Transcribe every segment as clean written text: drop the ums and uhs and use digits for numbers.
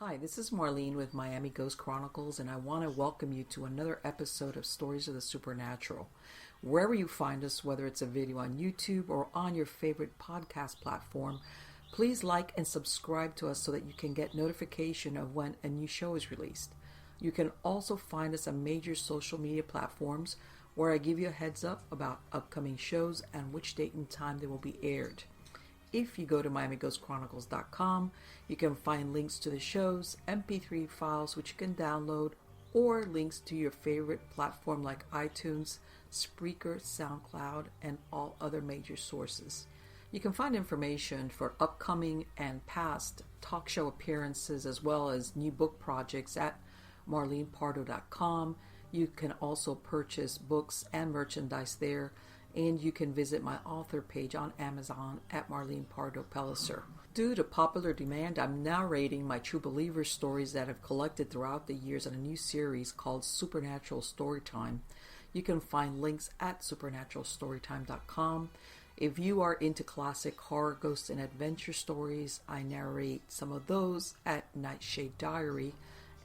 Hi, this is Marlene with Miami Ghost Chronicles, and I want to welcome you to another episode of Stories of the Supernatural. Wherever you find us, whether it's a video on YouTube or on your favorite podcast platform, please like and subscribe to us so that you can get notification of when a new show is released. You can also find us on major social media platforms where I give you a heads up about upcoming shows and which date and time they will be aired. If you go to MiamiGhostChronicles.com, you can find links to the shows, MP3 files which you can download, or links to your favorite platform like iTunes, Spreaker, SoundCloud, and all other major sources. You can find information for upcoming and past talk show appearances as well as new book projects at MarlenePardo.com. You can also purchase books and merchandise there. And you can visit my author page on Amazon at Marlene Pardo Pellicer. Due to popular demand, I'm narrating my True Believer stories that I've collected throughout the years in a new series called Supernatural Storytime. You can find links at supernaturalstorytime.com. If you are into classic horror, ghost, and adventure stories, I narrate some of those at Nightshade Diary,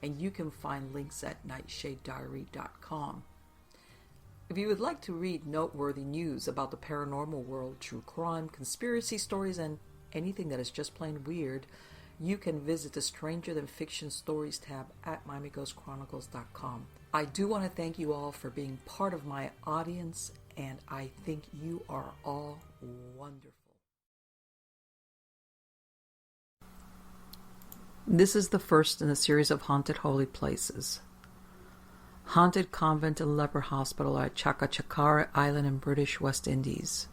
and you can find links at nightshadediary.com. If you would like to read noteworthy news about the paranormal world, true crime, conspiracy stories, and anything that is just plain weird, you can visit the Stranger Than Fiction Stories tab at MiamiGhostChronicles.com. I do want to thank you all for being part of my audience, and I think you are all wonderful. This is the first in a series of haunted holy places. Haunted Convent and Leper Hospital at Chacachacare Island in British West Indies.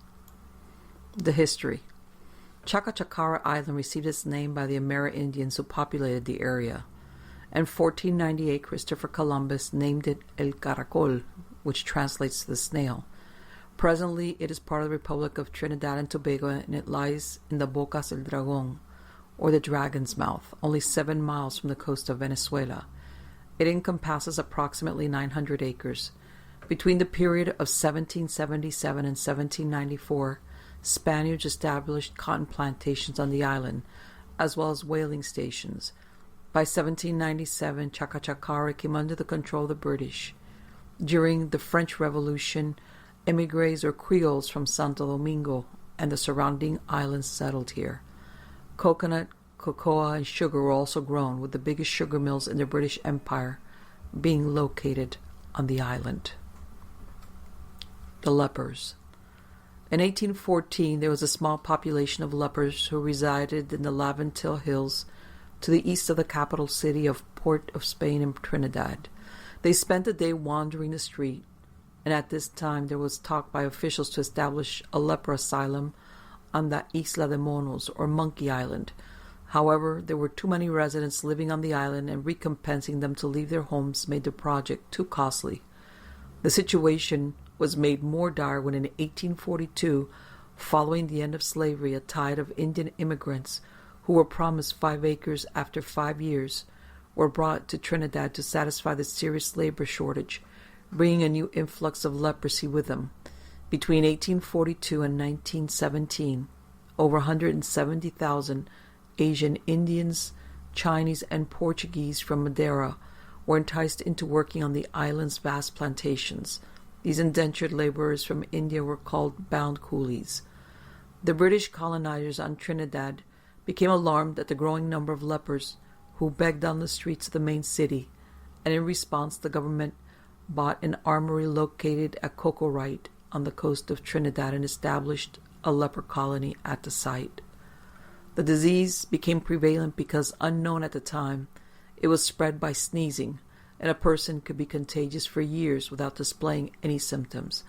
The history. Chacachacare Island received its name by the Amerindians who populated the area. In 1498, Christopher Columbus named it El Caracol, which translates to the snail. Presently, it is part of the Republic of Trinidad and Tobago, and it lies in the Bocas del Dragón, or the Dragon's Mouth, only 7 miles from the coast of Venezuela. It encompasses approximately 900 acres. Between the period of 1777 and 1794, Spaniards established cotton plantations on the island, as well as whaling stations. By 1797, Chacachacare came under the control of the British. During the French Revolution, émigrés or Creoles from Santo Domingo and the surrounding islands settled here. Coconut, cocoa, and sugar were also grown, with the biggest sugar mills in the British Empire being located on the island. The lepers. In 1814, there was a small population of lepers who resided in the Laventil Hills to the east of the capital city of Port of Spain in Trinidad. They spent the day wandering the street, and at this time there was talk by officials to establish a leper asylum on the Isla de Monos, or Monkey Island. However, there were too many residents living on the island, and recompensing them to leave their homes made the project too costly. The situation was made more dire when in 1842, following the end of slavery, a tide of Indian immigrants who were promised 5 acres after 5 years were brought to Trinidad to satisfy the serious labor shortage, bringing a new influx of leprosy with them. Between 1842 and 1917, over 170,000 Asian Indians, Chinese, and Portuguese from Madeira were enticed into working on the island's vast plantations. These indentured laborers from India were called bound coolies. The British colonizers on Trinidad became alarmed at the growing number of lepers who begged on the streets of the main city, and in response the government bought an armory located at Cocorite on the coast of Trinidad and established a leper colony at the site. The disease became prevalent because, unknown at the time, it was spread by sneezing, and a person could be contagious for years without displaying any symptoms.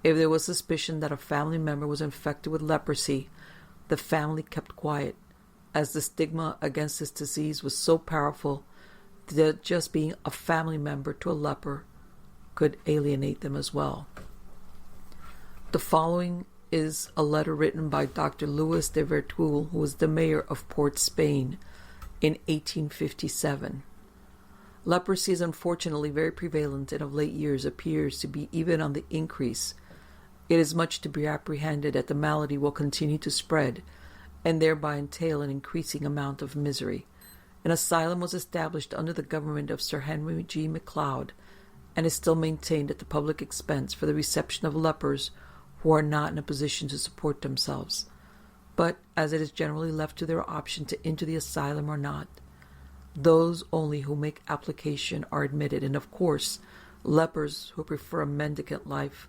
If there was suspicion that a family member was infected with leprosy, the family kept quiet, as the stigma against this disease was so powerful that just being a family member to a leper could alienate them as well. The following is a letter written by Dr. Louis de Vertul, who was the mayor of Port Spain in 1857. Leprosy is unfortunately very prevalent and of late years appears to be even on the increase. It is much to be apprehended that the malady will continue to spread and thereby entail an increasing amount of misery. An asylum was established under the government of Sir Henry G. MacLeod and is still maintained at the public expense for the reception of lepers who are not in a position to support themselves, but as it is generally left to their option to enter the asylum or not, those only who make application are admitted, and of course, lepers who prefer a mendicant life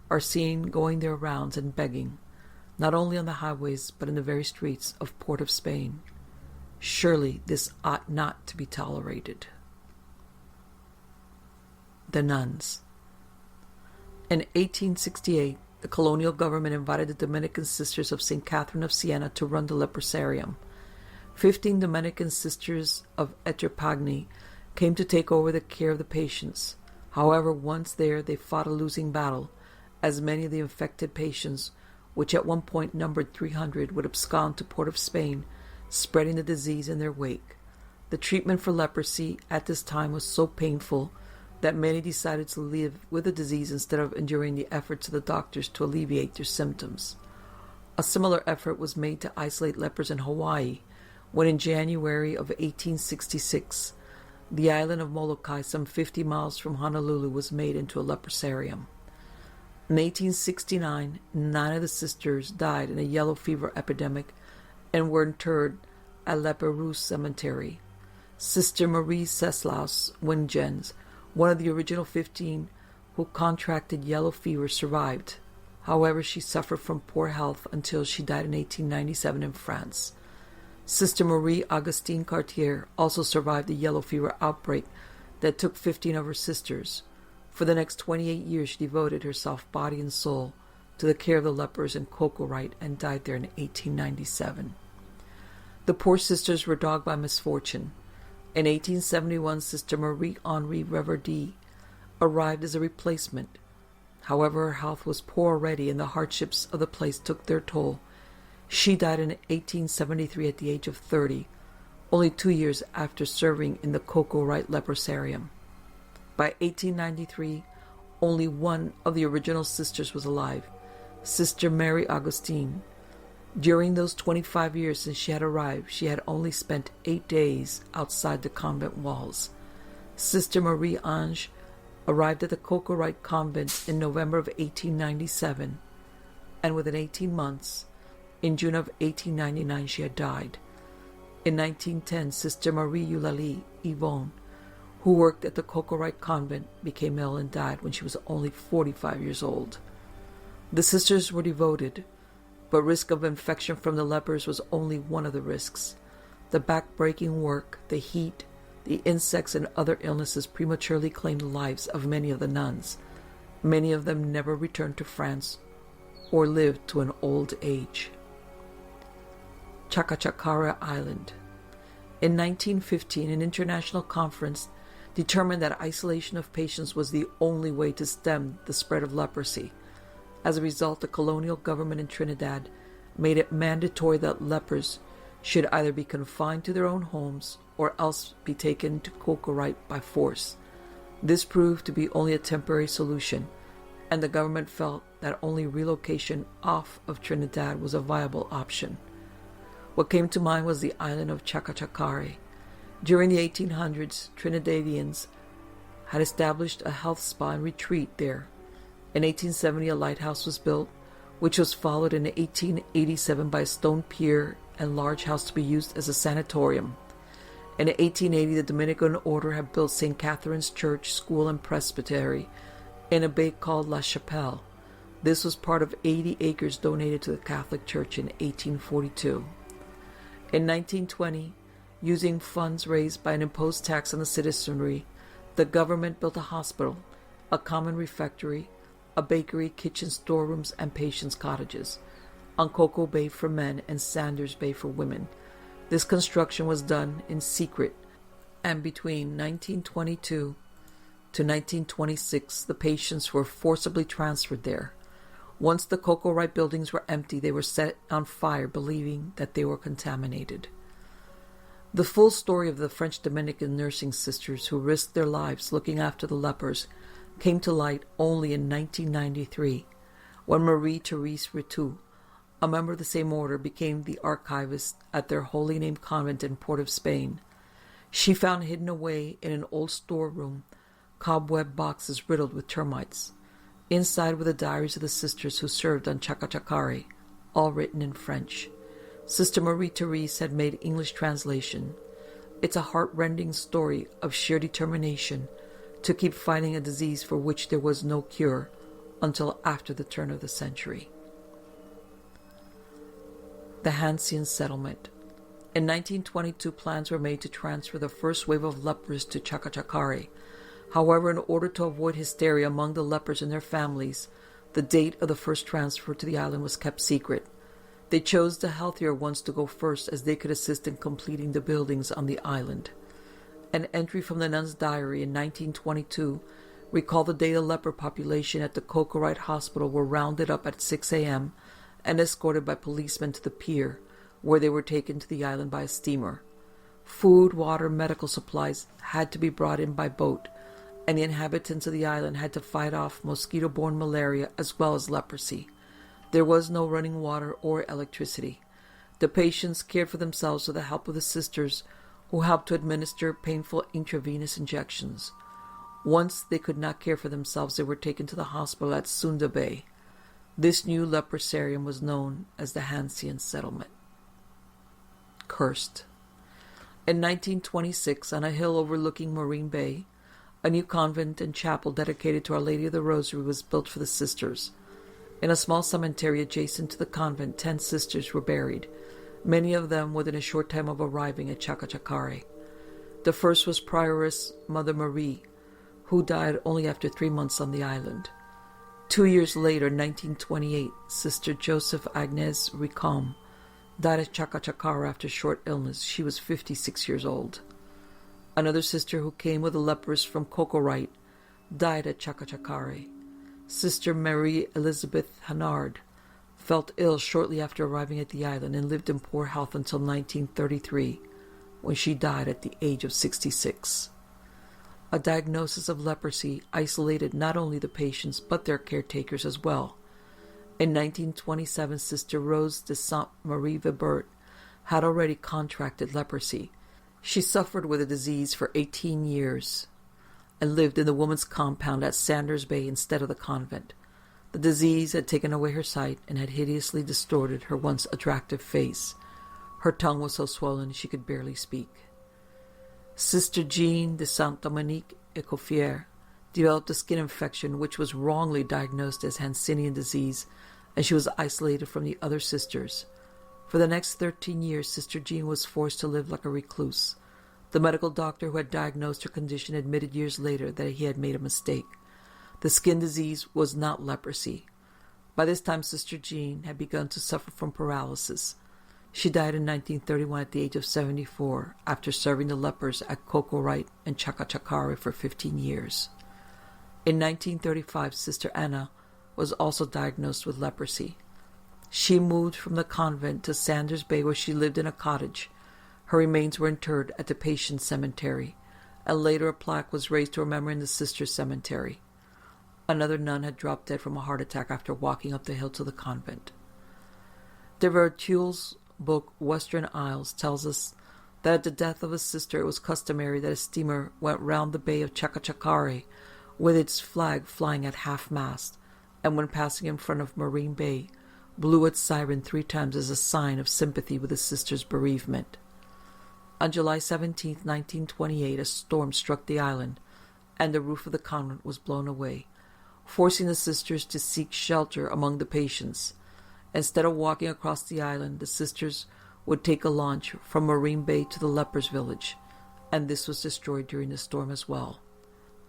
are seen going their rounds and begging, not only on the highways but in the very streets of Port of Spain. Surely this ought not to be tolerated. The nuns. In 1868, the colonial government invited the Dominican Sisters of St. Catherine of Siena to run the leprosarium. 15 Dominican Sisters of Etrepagny came to take over the care of the patients. However, once there, they fought a losing battle, as many of the infected patients, which at one point numbered 300, would abscond to Port of Spain, spreading the disease in their wake. The treatment for leprosy at this time was so painful that many decided to live with the disease instead of enduring the efforts of the doctors to alleviate their symptoms. A similar effort was made to isolate lepers in Hawaii, when in January of 1866, the island of Molokai, some 50 miles from Honolulu, was made into a leprosarium. In 1869, 9 of the sisters died in a yellow fever epidemic and were interred at Leper Cemetery. Sister Marie Ceslaus Wingens, one of the original 15 who contracted yellow fever, survived. However, she suffered from poor health until she died in 1897 in France. Sister Marie Augustine Cartier also survived the yellow fever outbreak that took 15 of her sisters. For the next 28 years, she devoted herself body and soul to the care of the lepers in Cocorite and died there in 1897. The poor sisters were dogged by misfortune. In 1871, Sister Marie-Henri Reverdy arrived as a replacement. However, her health was poor already, and the hardships of the place took their toll. She died in 1873 at the age of 30, only 2 years after serving in the Cocorite leprosarium. By 1893, only one of the original sisters was alive, Sister Mary Augustine. During those 25 years since she had arrived, she had only spent 8 days outside the convent walls. Sister Marie Ange arrived at the Cocorite convent in November of 1897, and within 18 months, in June of 1899, she had died. In 1910, Sister Marie Eulalie Yvonne, who worked at the Cocorite convent, became ill and died when she was only 45 years old. The sisters were devoted, but risk of infection from the lepers was only one of the risks. The back-breaking work, the heat, the insects, and other illnesses prematurely claimed the lives of many of the nuns. Many of them never returned to France or lived to an old age. Chacachacare Island. In 1915, an international conference determined that isolation of patients was the only way to stem the spread of leprosy. As a result, the colonial government in Trinidad made it mandatory that lepers should either be confined to their own homes or else be taken to Cocorite by force. This proved to be only a temporary solution, and the government felt that only relocation off of Trinidad was a viable option. What came to mind was the island of Chacachacare. During the 1800s, Trinidadians had established a health spa and retreat there. In 1870, a lighthouse was built, which was followed in 1887 by a stone pier and large house to be used as a sanatorium. In 1880, the Dominican order had built St. Catherine's Church, School, and Presbytery in a bay called La Chapelle. This was part of 80 acres donated to the Catholic Church in 1842. In 1920, using funds raised by an imposed tax on the citizenry, the government built a hospital, a common refectory, a bakery, kitchen, storerooms, and patients' cottages on Coco Bay for men and Sanders Bay for women. This construction was done in secret, and between 1922 to 1926, the patients were forcibly transferred there. Once the Cocorite buildings were empty, they were set on fire, believing that they were contaminated. The full story of the French Dominican nursing sisters who risked their lives looking after the lepers came to light only in 1993, when Marie-Therese Ritou, a member of the same order, became the archivist at their Holy Name Convent in Port of Spain. She found hidden away in an old storeroom cobweb boxes riddled with termites. Inside were the diaries of the sisters who served on Chacachacare, all written in French. Sister Marie-Therese had made English translation. It's a heart-rending story of sheer determination to keep fighting a disease for which there was no cure until after the turn of the century. The Hancian Settlement. In 1922, plans were made to transfer the first wave of lepers to Chacachacare. However, in order to avoid hysteria among the lepers and their families, the date of the first transfer to the island was kept secret. They chose the healthier ones to go first, as they could assist in completing the buildings on the island. An entry from the nun's diary in 1922 recalled the day the leper population at the Cocorite Hospital were rounded up at 6 a.m. and escorted by policemen to the pier, where they were taken to the island by a steamer. Food, water, medical supplies had to be brought in by boat, and the inhabitants of the island had to fight off mosquito-borne malaria as well as leprosy. There was no running water or electricity. The patients cared for themselves with the help of the sisters, who helped to administer painful intravenous injections. Once they could not care for themselves, they were taken to the hospital at Sunda Bay. This new leprosarium was known as the Hancian Settlement. Cursed. In 1926, on a hill overlooking Marine Bay, a new convent and chapel dedicated to Our Lady of the Rosary was built for the sisters. In a small cemetery adjacent to the convent, 10 sisters were buried, many of them within a short time of arriving at Chacachacare. The first was Prioress Mother Marie, who died only after 3 months on the island. 2 years later, 1928, Sister Joseph Agnes Ricom died at Chacachacare after short illness. She was 56 years old. Another sister who came with the lepers from Cocorite died at Chacachacare. Sister Marie Elizabeth Hannard felt ill shortly after arriving at the island and lived in poor health until 1933, when she died at the age of 66. A diagnosis of leprosy isolated not only the patients but their caretakers as well. In 1927, Sister Rose de Sainte Marie Vibert had already contracted leprosy. She suffered with the disease for 18 years and lived in the women's compound at Sanders Bay instead of the convent. The disease had taken away her sight and had hideously distorted her once attractive face. Her tongue was so swollen she could barely speak. Sister Jean de Saint-Dominique Ecoffier developed a skin infection which was wrongly diagnosed as Hanseatic disease, and she was isolated from the other sisters. For the next 13 years, Sister Jean was forced to live like a recluse. The medical doctor who had diagnosed her condition admitted years later that he had made a mistake. The skin disease was not leprosy. By this time, Sister Jean had begun to suffer from paralysis. She died in 1931 at the age of 74 after serving the lepers at Cocorite and Chacachacare for 15 years. In 1935, Sister Anna was also diagnosed with leprosy. She moved from the convent to Sanders Bay, where she lived in a cottage. Her remains were interred at the Patients' Cemetery, and later a plaque was raised to her memory in the Sisters' Cemetery. Another nun had dropped dead from a heart attack after walking up the hill to the convent. De Vertuel's book, Western Isles, tells us that at the death of a sister, it was customary that a steamer went round the bay of Chacachacare with its flag flying at half-mast, and when passing in front of Marine Bay, blew its siren 3 times as a sign of sympathy with the sister's bereavement. On July 17, 1928, a storm struck the island, and the roof of the convent was blown away, forcing the sisters to seek shelter among the patients. Instead of walking across the island, the sisters would take a launch from Marine Bay to the lepers' village, and this was destroyed during the storm as well.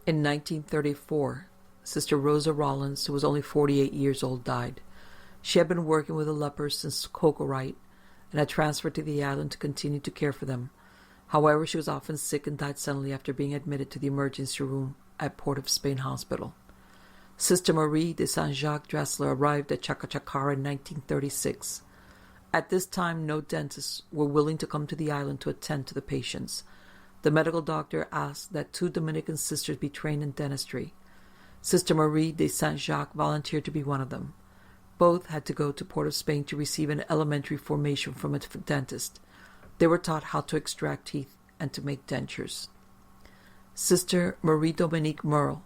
In 1934, Sister Rosa Rollins, who was only 48 years old, died. She had been working with the lepers since Cocorite and had transferred to the island to continue to care for them. However, she was often sick and died suddenly after being admitted to the emergency room at Port of Spain Hospital. Sister Marie de Saint-Jacques Dressler arrived at Chacachacare in 1936. At this time, no dentists were willing to come to the island to attend to the patients. The medical doctor asked that 2 Dominican sisters be trained in dentistry. Sister Marie de Saint-Jacques volunteered to be one of them. Both had to go to Port of Spain to receive an elementary formation from a dentist. They were taught how to extract teeth and to make dentures. Sister Marie Dominique Merle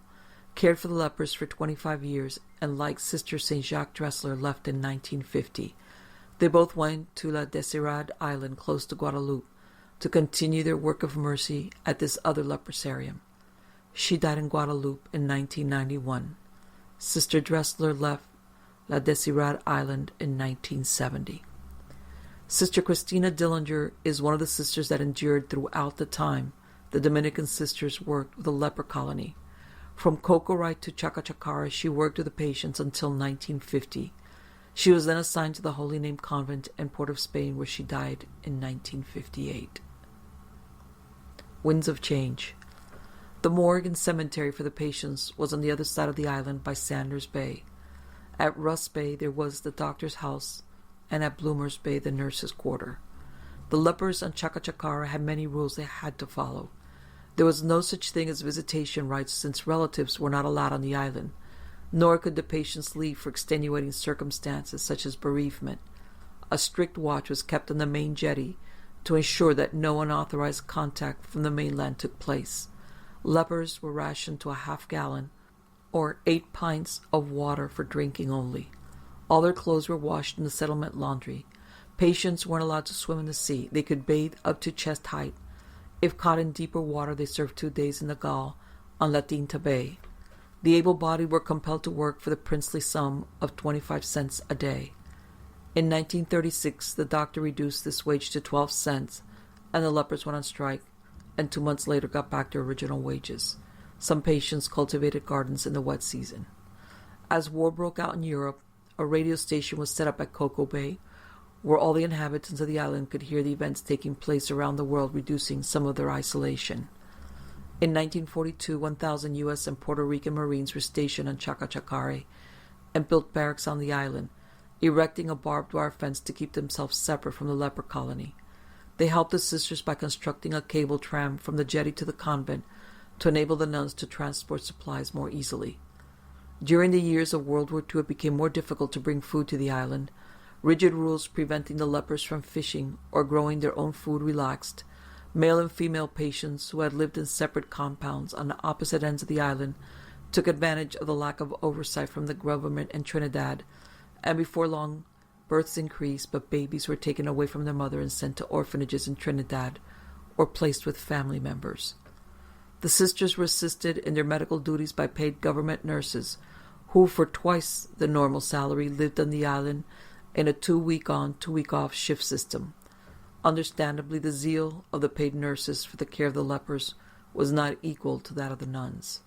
cared for the lepers for 25 years and, like Sister St. Jacques Dressler, left in 1950. They both went to La Desirade Island close to Guadeloupe to continue their work of mercy at this other leprosarium. She died in Guadeloupe in 1991. Sister Dressler left La Desirade Island in 1970. Sister Christina Dillinger is one of the sisters that endured throughout the time the Dominican sisters worked with the leper colony. From Cocorite to Chacachacare, she worked with the patients until 1950. She was then assigned to the Holy Name Convent in Port of Spain, where she died in 1958. Winds of Change. The morgue and cemetery for the patients was on the other side of the island by Sanders Bay. At Russ Bay there was the doctor's house, and at Bloomer's Bay the nurse's quarter. The lepers on Chacachacare had many rules they had to follow. There was no such thing as visitation rights, since relatives were not allowed on the island, nor could the patients leave for extenuating circumstances such as bereavement. A strict watch was kept on the main jetty to ensure that no unauthorized contact from the mainland took place. Lepers were rationed to a half-gallon, or 8 pints of water for drinking only. All their clothes were washed in the settlement laundry. Patients weren't allowed to swim in the sea. They could bathe up to chest height. If caught in deeper water, they served 2 days in the gall on La Tinta Bay. The able-bodied were compelled to work for the princely sum of 25 cents a day. In 1936, the doctor reduced this wage to 12 cents, and the lepers went on strike, and 2 months later got back to original wages. Some patients cultivated gardens in the wet season. As war broke out in Europe, a radio station was set up at Coco Bay, where all the inhabitants of the island could hear the events taking place around the world, reducing some of their isolation. In 1942, 1,000 U.S. and Puerto Rican Marines were stationed on Chacachacare and built barracks on the island, erecting a barbed wire fence to keep themselves separate from the leper colony. They helped the sisters by constructing a cable tram from the jetty to the convent to enable the nuns to transport supplies more easily. During the years of World War II, it became more difficult to bring food to the island. Rigid rules preventing the lepers from fishing or growing their own food relaxed. Male and female patients who had lived in separate compounds on the opposite ends of the island took advantage of the lack of oversight from the government in Trinidad, and before long, births increased, but babies were taken away from their mother and sent to orphanages in Trinidad or placed with family members. The sisters were assisted in their medical duties by paid government nurses, who for twice the normal salary lived on the island in a 2-week on, 2-week off shift system. Understandably, the zeal of the paid nurses for the care of the lepers was not equal to that of the nuns.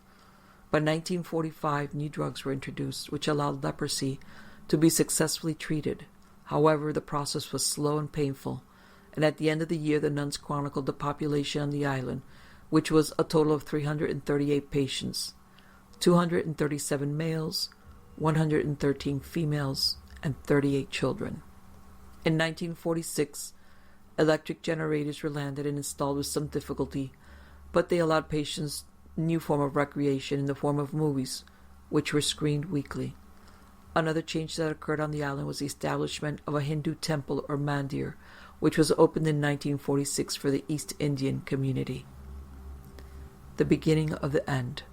By 1945, new drugs were introduced which allowed leprosy to be successfully treated. However, the process was slow and painful, and at the end of the year the nuns chronicled the population on the island, which was a total of 338 patients, 237 males, 113 females, and 38 children. In 1946, electric generators were landed and installed with some difficulty, but they allowed patients a new form of recreation in the form of movies, which were screened weekly. Another change that occurred on the island was the establishment of a Hindu temple or mandir, which was opened in 1946 for the East Indian community. The beginning of the end.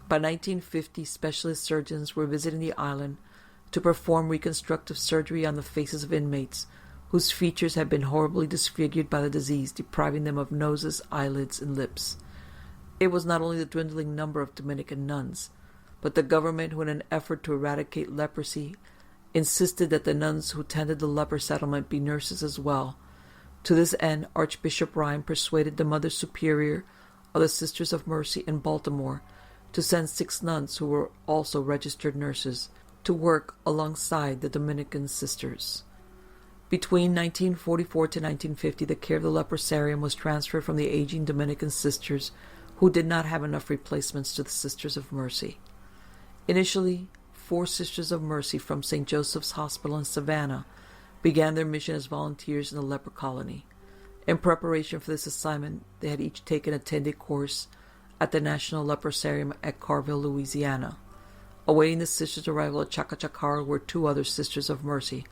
By 1950, specialist surgeons were visiting the island to perform reconstructive surgery on the faces of inmates whose features had been horribly disfigured by the disease, depriving them of noses, eyelids, and lips. It was not only the dwindling number of Dominican nuns, but the government, who in an effort to eradicate leprosy, insisted that the nuns who tended the leper settlement be nurses as well. To this end, Archbishop Ryan persuaded the Mother Superior of the Sisters of Mercy in Baltimore to send 6 nuns who were also registered nurses to work alongside the Dominican sisters. Between 1944 to 1950, the care of the leprosarium was transferred from the aging Dominican sisters who did not have enough replacements to the Sisters of Mercy. Initially, 4 Sisters of Mercy from St. Joseph's Hospital in Savannah began their mission as volunteers in the leper colony. In preparation for this assignment, they had each taken a 10-day course at the National Leprosarium at Carville, Louisiana. Awaiting the sisters' arrival at Chacachacare were 2 other Sisters of Mercy,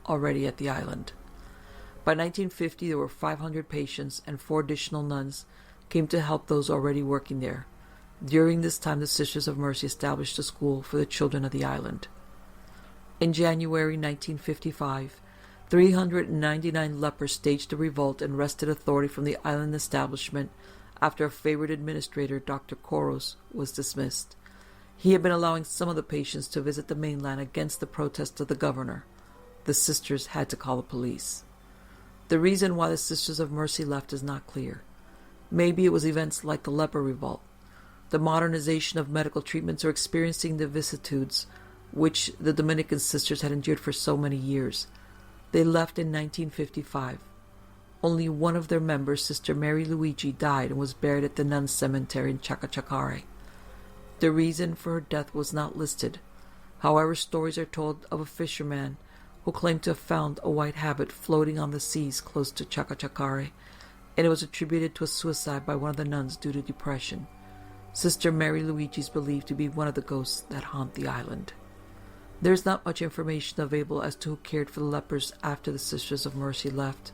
already at the island. By 1950, there were 500 patients, and 4 additional nuns came to help those already working there. During this time, the Sisters of Mercy established a school for the children of the island. In January 1955, 399 lepers staged a revolt and wrested authority from the island establishment after a favorite administrator, Dr. Koros, was dismissed. He had been allowing some of the patients to visit the mainland against the protest of the governor. The sisters had to call the police. The reason why the Sisters of Mercy left is not clear. Maybe it was events like the leper revolt, the modernization of medical treatments, or experiencing the vicissitudes which the Dominican sisters had endured for so many years. They left in 1955. Only one of their members, Sister Mary Luigi, died and was buried at the nuns' cemetery in Chacachacare. The reason for her death was not listed. However, stories are told of a fisherman who claimed to have found a white habit floating on the seas close to Chacachacare, and it was attributed to a suicide by one of the nuns due to depression. Sister Mary Luigi is believed to be one of the ghosts that haunt the island. There is not much information available as to who cared for the lepers after the Sisters of Mercy left,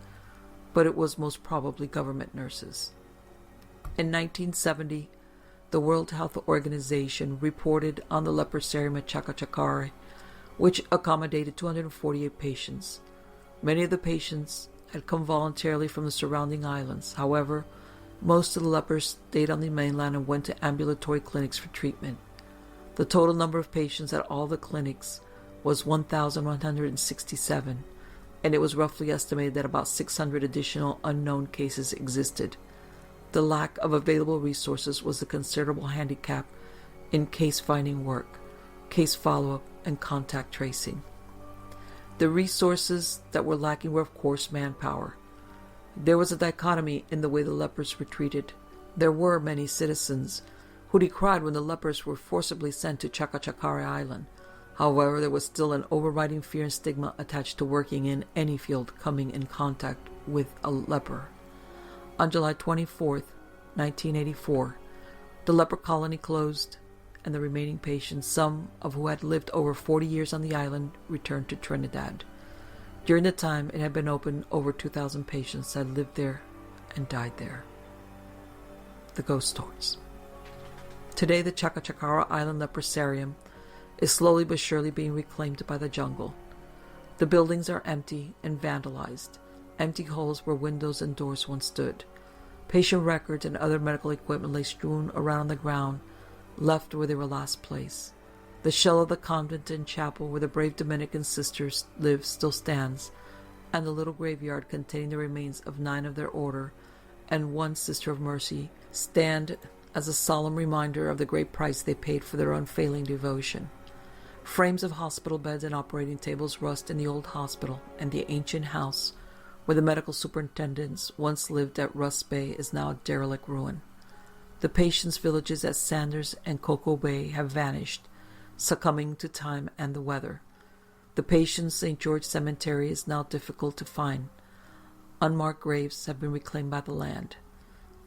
but it was most probably government nurses. In 1970, the World Health Organization reported on the leprosarium at Chacachacare, which accommodated 248 patients. Many of the patients had come voluntarily from the surrounding islands. However, most of the lepers stayed on the mainland and went to ambulatory clinics for treatment. The total number of patients at all the clinics was 1,167, and it was roughly estimated that about 600 additional unknown cases existed. The lack of available resources was a considerable handicap in case-finding work, case follow-up, and contact tracing. The resources that were lacking were, of course, manpower. There was a dichotomy in the way the lepers were treated. There were many citizens who decried when the lepers were forcibly sent to Chacachacare Island. However, there was still an overriding fear and stigma attached to working in any field coming in contact with a leper. On July 24, 1984, the leper colony closed, and the remaining patients, some of who had lived over 40 years on the island, returned to Trinidad. During the time it had been open, over 2,000 patients had lived there and died there. The ghost stories. Today, the Chacachacare Island leprosarium is slowly but surely being reclaimed by the jungle. The buildings are empty and vandalized, empty holes where windows and doors once stood. Patient records and other medical equipment lay strewn around the ground, left where they were last placed. The shell of the convent and chapel where the brave Dominican sisters lived still stands, and the little graveyard containing the remains of 9 of their order and 1 Sister of Mercy stand as a solemn reminder of the great price they paid for their unfailing devotion. Frames of hospital beds and operating tables rust in the old hospital, and the ancient house where the medical superintendents once lived at Rust Bay is now a derelict ruin. The patients' villages at Sanders and Cocoa Bay have vanished, succumbing to time and the weather. The patients' St. George Cemetery is now difficult to find. Unmarked graves have been reclaimed by the land.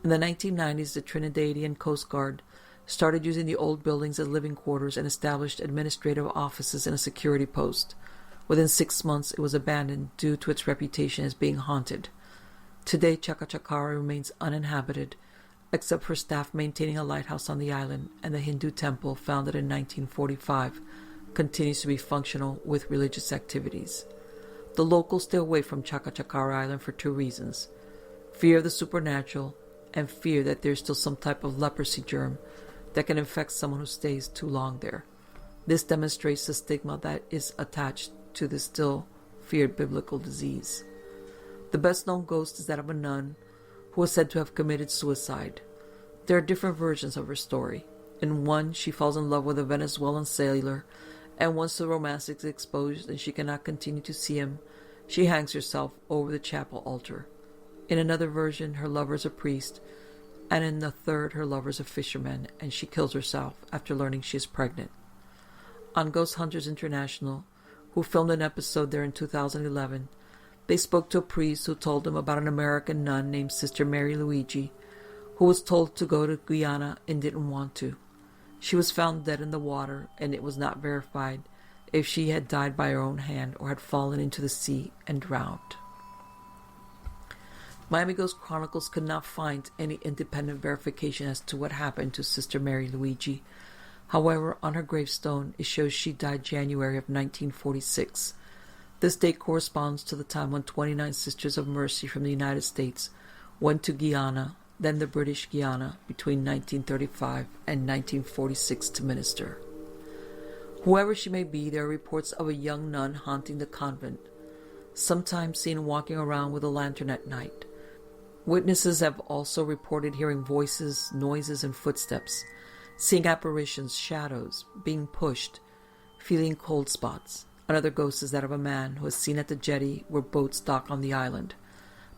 In the 1990s, the Trinidadian Coast Guard started using the old buildings as living quarters and established administrative offices and a security post. Within 6 months, it was abandoned due to its reputation as being haunted. Today, Chacachacare remains uninhabited, except for staff maintaining a lighthouse on the island, and the Hindu temple, founded in 1945, continues to be functional with religious activities. The locals stay away from Chacachacare Island for 2 reasons: fear of the supernatural and fear that there's still some type of leprosy germ that can infect someone who stays too long there. This demonstrates the stigma that is attached to this still feared biblical disease. The best-known ghost is that of a nun who was said to have committed suicide. There are different versions of her story. In one, she falls in love with a Venezuelan sailor, and once the romance is exposed and she cannot continue to see him, she hangs herself over the chapel altar. In another version, her lover is a priest, and in the third, her lover is a fisherman, and she kills herself after learning she is pregnant. On Ghost Hunters International, who filmed an episode there in 2011, they spoke to a priest who told them about an American nun named Sister Mary Luigi, who was told to go to Guyana and didn't want to. She was found dead in the water, and it was not verified if she had died by her own hand or had fallen into the sea and drowned. Miami Ghost Chronicles could not find any independent verification as to what happened to Sister Mary Luigi. However, on her gravestone, it shows she died January of 1946. This date corresponds to the time when 29 Sisters of Mercy from the United States went to Guyana, then the British Guiana, between 1935 and 1946 to minister. Whoever she may be, there are reports of a young nun haunting the convent, sometimes seen walking around with a lantern at night. Witnesses have also reported hearing voices, noises, and footsteps, seeing apparitions, shadows, being pushed, feeling cold spots. Another ghost is that of a man who is seen at the jetty where boats dock on the island.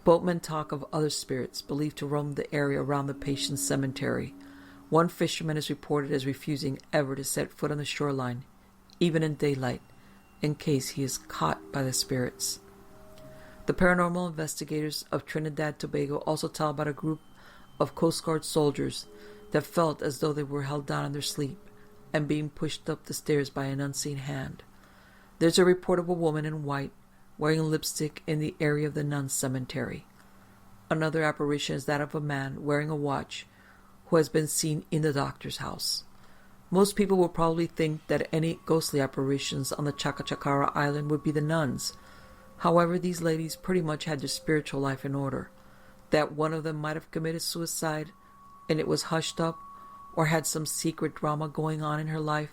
Boatmen talk of other spirits believed to roam the area around the patient's cemetery. One fisherman is reported as refusing ever to set foot on the shoreline, even in daylight, in case he is caught by the spirits. The paranormal investigators of Trinidad Tobago also tell about a group of Coast Guard soldiers that felt as though they were held down in their sleep and being pushed up the stairs by an unseen hand. There's a report of a woman in white wearing lipstick in the area of the nuns' cemetery. Another apparition is that of a man wearing a watch who has been seen in the doctor's house. Most people will probably think that any ghostly apparitions on the Chacachacare Island would be the nuns. However, these ladies pretty much had their spiritual life in order. That one of them might have committed suicide and it was hushed up, or had some secret drama going on in her life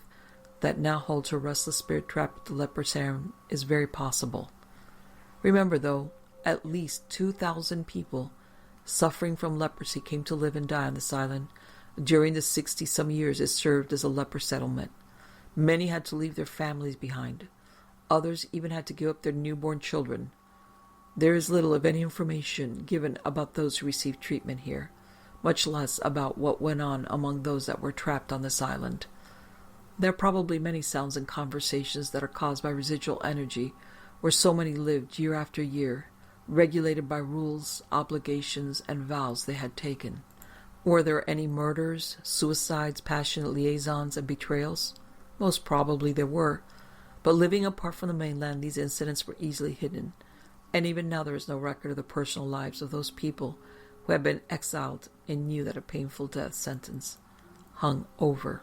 that now holds her restless spirit trapped at the leprosarium is very possible. Remember, though, at least 2,000 people suffering from leprosy came to live and die on this island during the 60-some years it served as a leper settlement. Many had to leave their families behind. Others even had to give up their newborn children. There is little of any information given about those who received treatment here, much less about what went on among those that were trapped on this island. There are probably many sounds and conversations that are caused by residual energy, where so many lived year after year, regulated by rules, obligations, and vows they had taken. Were there any murders, suicides, passionate liaisons, and betrayals? Most probably there were, but living apart from the mainland, these incidents were easily hidden, and even now there is no record of the personal lives of those people who had been exiled and knew that a painful death sentence hung over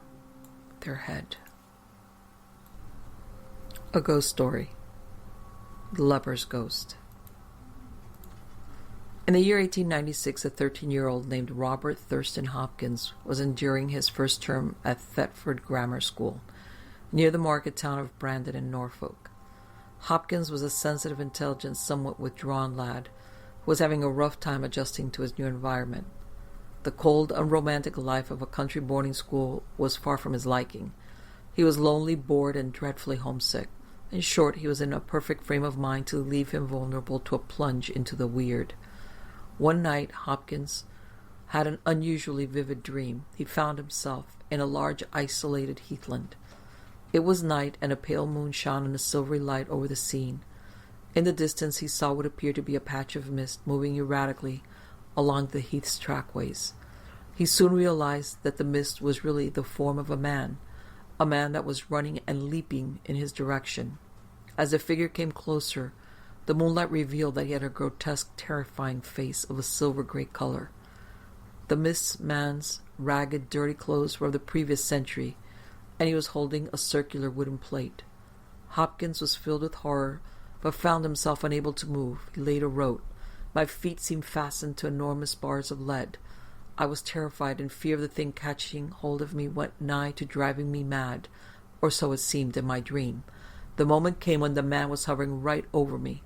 their head. A ghost story. The Leper's Ghost. In the year 1896, a 13-year-old named Robert Thurston Hopkins was enduring his first term at Thetford Grammar School, near the market town of Brandon in Norfolk. Hopkins was a sensitive, intelligent, somewhat withdrawn lad who was having a rough time adjusting to his new environment. The cold, unromantic life of a country boarding school was far from his liking. He was lonely, bored, and dreadfully homesick. In short, he was in a perfect frame of mind to leave him vulnerable to a plunge into the weird. One night, Hopkins had an unusually vivid dream. He found himself in a large, isolated heathland. It was night, and a pale moon shone in a silvery light over the scene. In the distance, he saw what appeared to be a patch of mist moving erratically along the heath's trackways. He soon realized that the mist was really the form of a man that was running and leaping in his direction. As the figure came closer, the moonlight revealed that he had a grotesque, terrifying face of a silver-gray color. The mist man's ragged, dirty clothes were of the previous century, and he was holding a circular wooden plate. Hopkins was filled with horror, but found himself unable to move. He later wrote, "My feet seemed fastened to enormous bars of lead. I was terrified, and fear of the thing catching hold of me went nigh to driving me mad, or so it seemed in my dream. The moment came when the man was hovering right over me.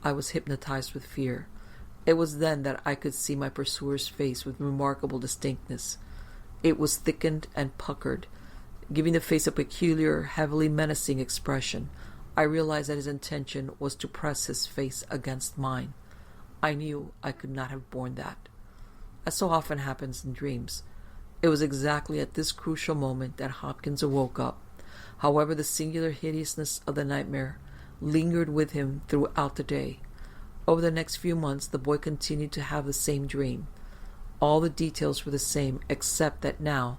I was hypnotized with fear. It was then that I could see my pursuer's face with remarkable distinctness. It was thickened and puckered, giving the face a peculiar, heavily menacing expression. I realized that his intention was to press his face against mine. I knew I could not have borne that." As so often happens in dreams, it was exactly at this crucial moment that Hopkins awoke up. However, the singular hideousness of the nightmare lingered with him throughout the day. Over the next few months, the boy continued to have the same dream. All the details were the same, except that now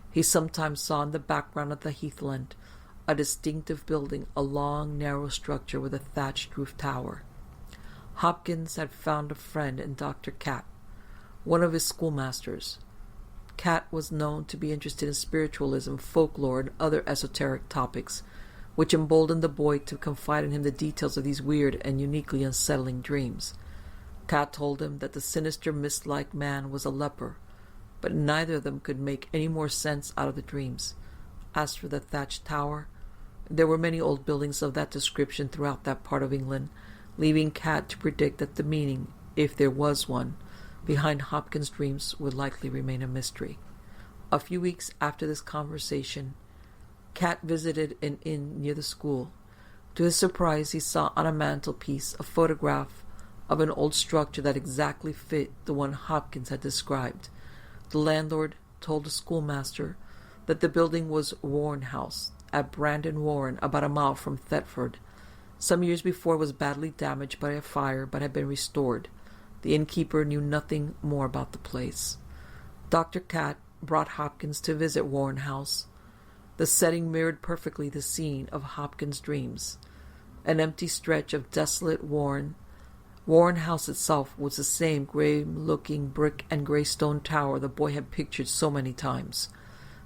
he sometimes saw in the background of the heathland a distinctive building, a long, narrow structure with a thatched roof tower. Hopkins had found a friend in Dr. Cat, one of his schoolmasters. Cat was known to be interested in spiritualism, folklore, and other esoteric topics, which emboldened the boy to confide in him the details of these weird and uniquely unsettling dreams. Cat told him that the sinister mist-like man was a leper, but neither of them could make any more sense out of the dreams. As for the thatched tower, there were many old buildings of that description throughout that part of England, leaving Cat to predict that the meaning, if there was one, behind Hopkins' dreams would likely remain a mystery. A few weeks after this conversation, Cat visited an inn near the school. To his surprise, he saw on a mantelpiece a photograph of an old structure that exactly fit the one Hopkins had described. The landlord told the schoolmaster that the building was Warren House, at Brandon Warren, about a mile from Thetford. Some years before it was badly damaged by a fire, but had been restored. The innkeeper knew nothing more about the place. Dr. Cat brought Hopkins to visit Warren House. The setting mirrored perfectly the scene of Hopkins' dreams. An empty stretch of desolate Warren House itself was the same gray-looking brick and gray stone tower the boy had pictured so many times.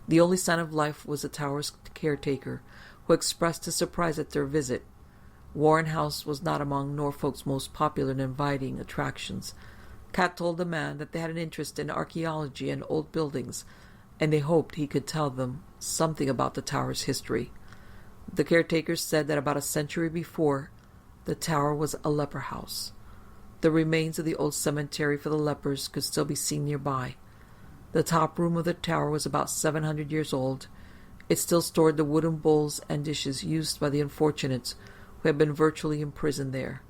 The only sign of life was the tower's caretaker, who expressed his surprise at their visit. Warren House was not among Norfolk's most popular and inviting attractions. Cat told the man that they had an interest in archaeology and old buildings, and they hoped he could tell them something about the tower's history. The caretaker said that about a century before, the tower was a leper house. The remains of the old cemetery for the lepers could still be seen nearby. The top room of the tower was about 700 years old. It still stored the wooden bowls and dishes used by the unfortunates who had been virtually imprisoned there.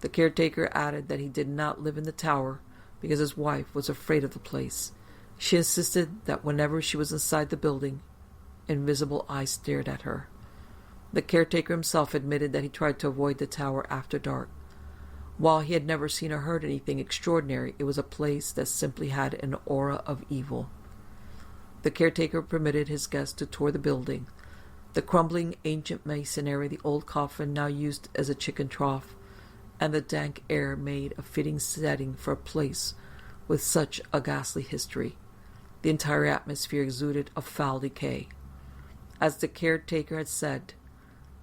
The caretaker added that he did not live in the tower because his wife was afraid of the place. She insisted that whenever she was inside the building, invisible eyes stared at her. The caretaker himself admitted that he tried to avoid the tower after dark. While he had never seen or heard anything extraordinary, it was a place that simply had an aura of evil. The caretaker permitted his guests to tour the building. The crumbling ancient masonry, the old coffin now used as a chicken trough, and the dank air made a fitting setting for a place with such a ghastly history. The entire atmosphere exuded a foul decay. As the caretaker had said,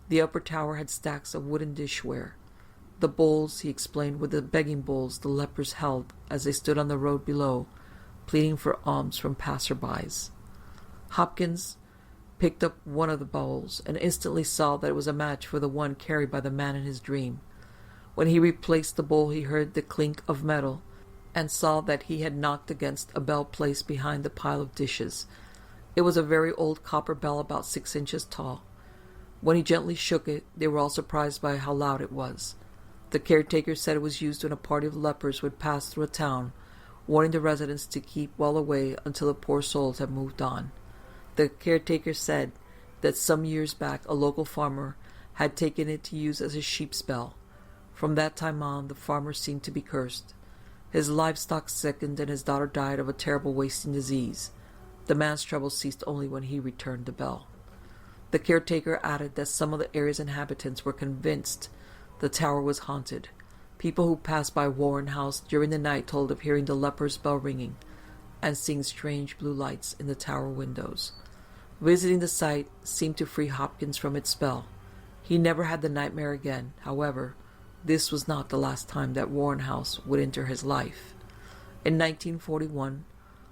the upper tower had stacks of wooden dishware. The bowls, he explained, were the begging bowls the lepers held as they stood on the road below, pleading for alms from passerbys. Hopkins picked up one of the bowls and instantly saw that it was a match for the one carried by the man in his dream. When he replaced the bowl, he heard the clink of metal and saw that he had knocked against a bell placed behind the pile of dishes. It was a very old copper bell about 6 inches tall. When he gently shook it, they were all surprised by how loud it was. The caretaker said it was used when a party of lepers would pass through a town, warning the residents to keep well away until the poor souls had moved on. The caretaker said that some years back a local farmer had taken it to use as a sheep's bell. From that time on, the farmer seemed to be cursed. His livestock sickened and his daughter died of a terrible wasting disease. The man's troubles ceased only when he returned the bell. The caretaker added that some of the area's inhabitants were convinced the tower was haunted. People who passed by Warren House during the night told of hearing the leper's bell ringing and seeing strange blue lights in the tower windows. Visiting the site seemed to free Hopkins from its spell. He never had the nightmare again. However, this was not the last time that Warren House would enter his life. In 1941,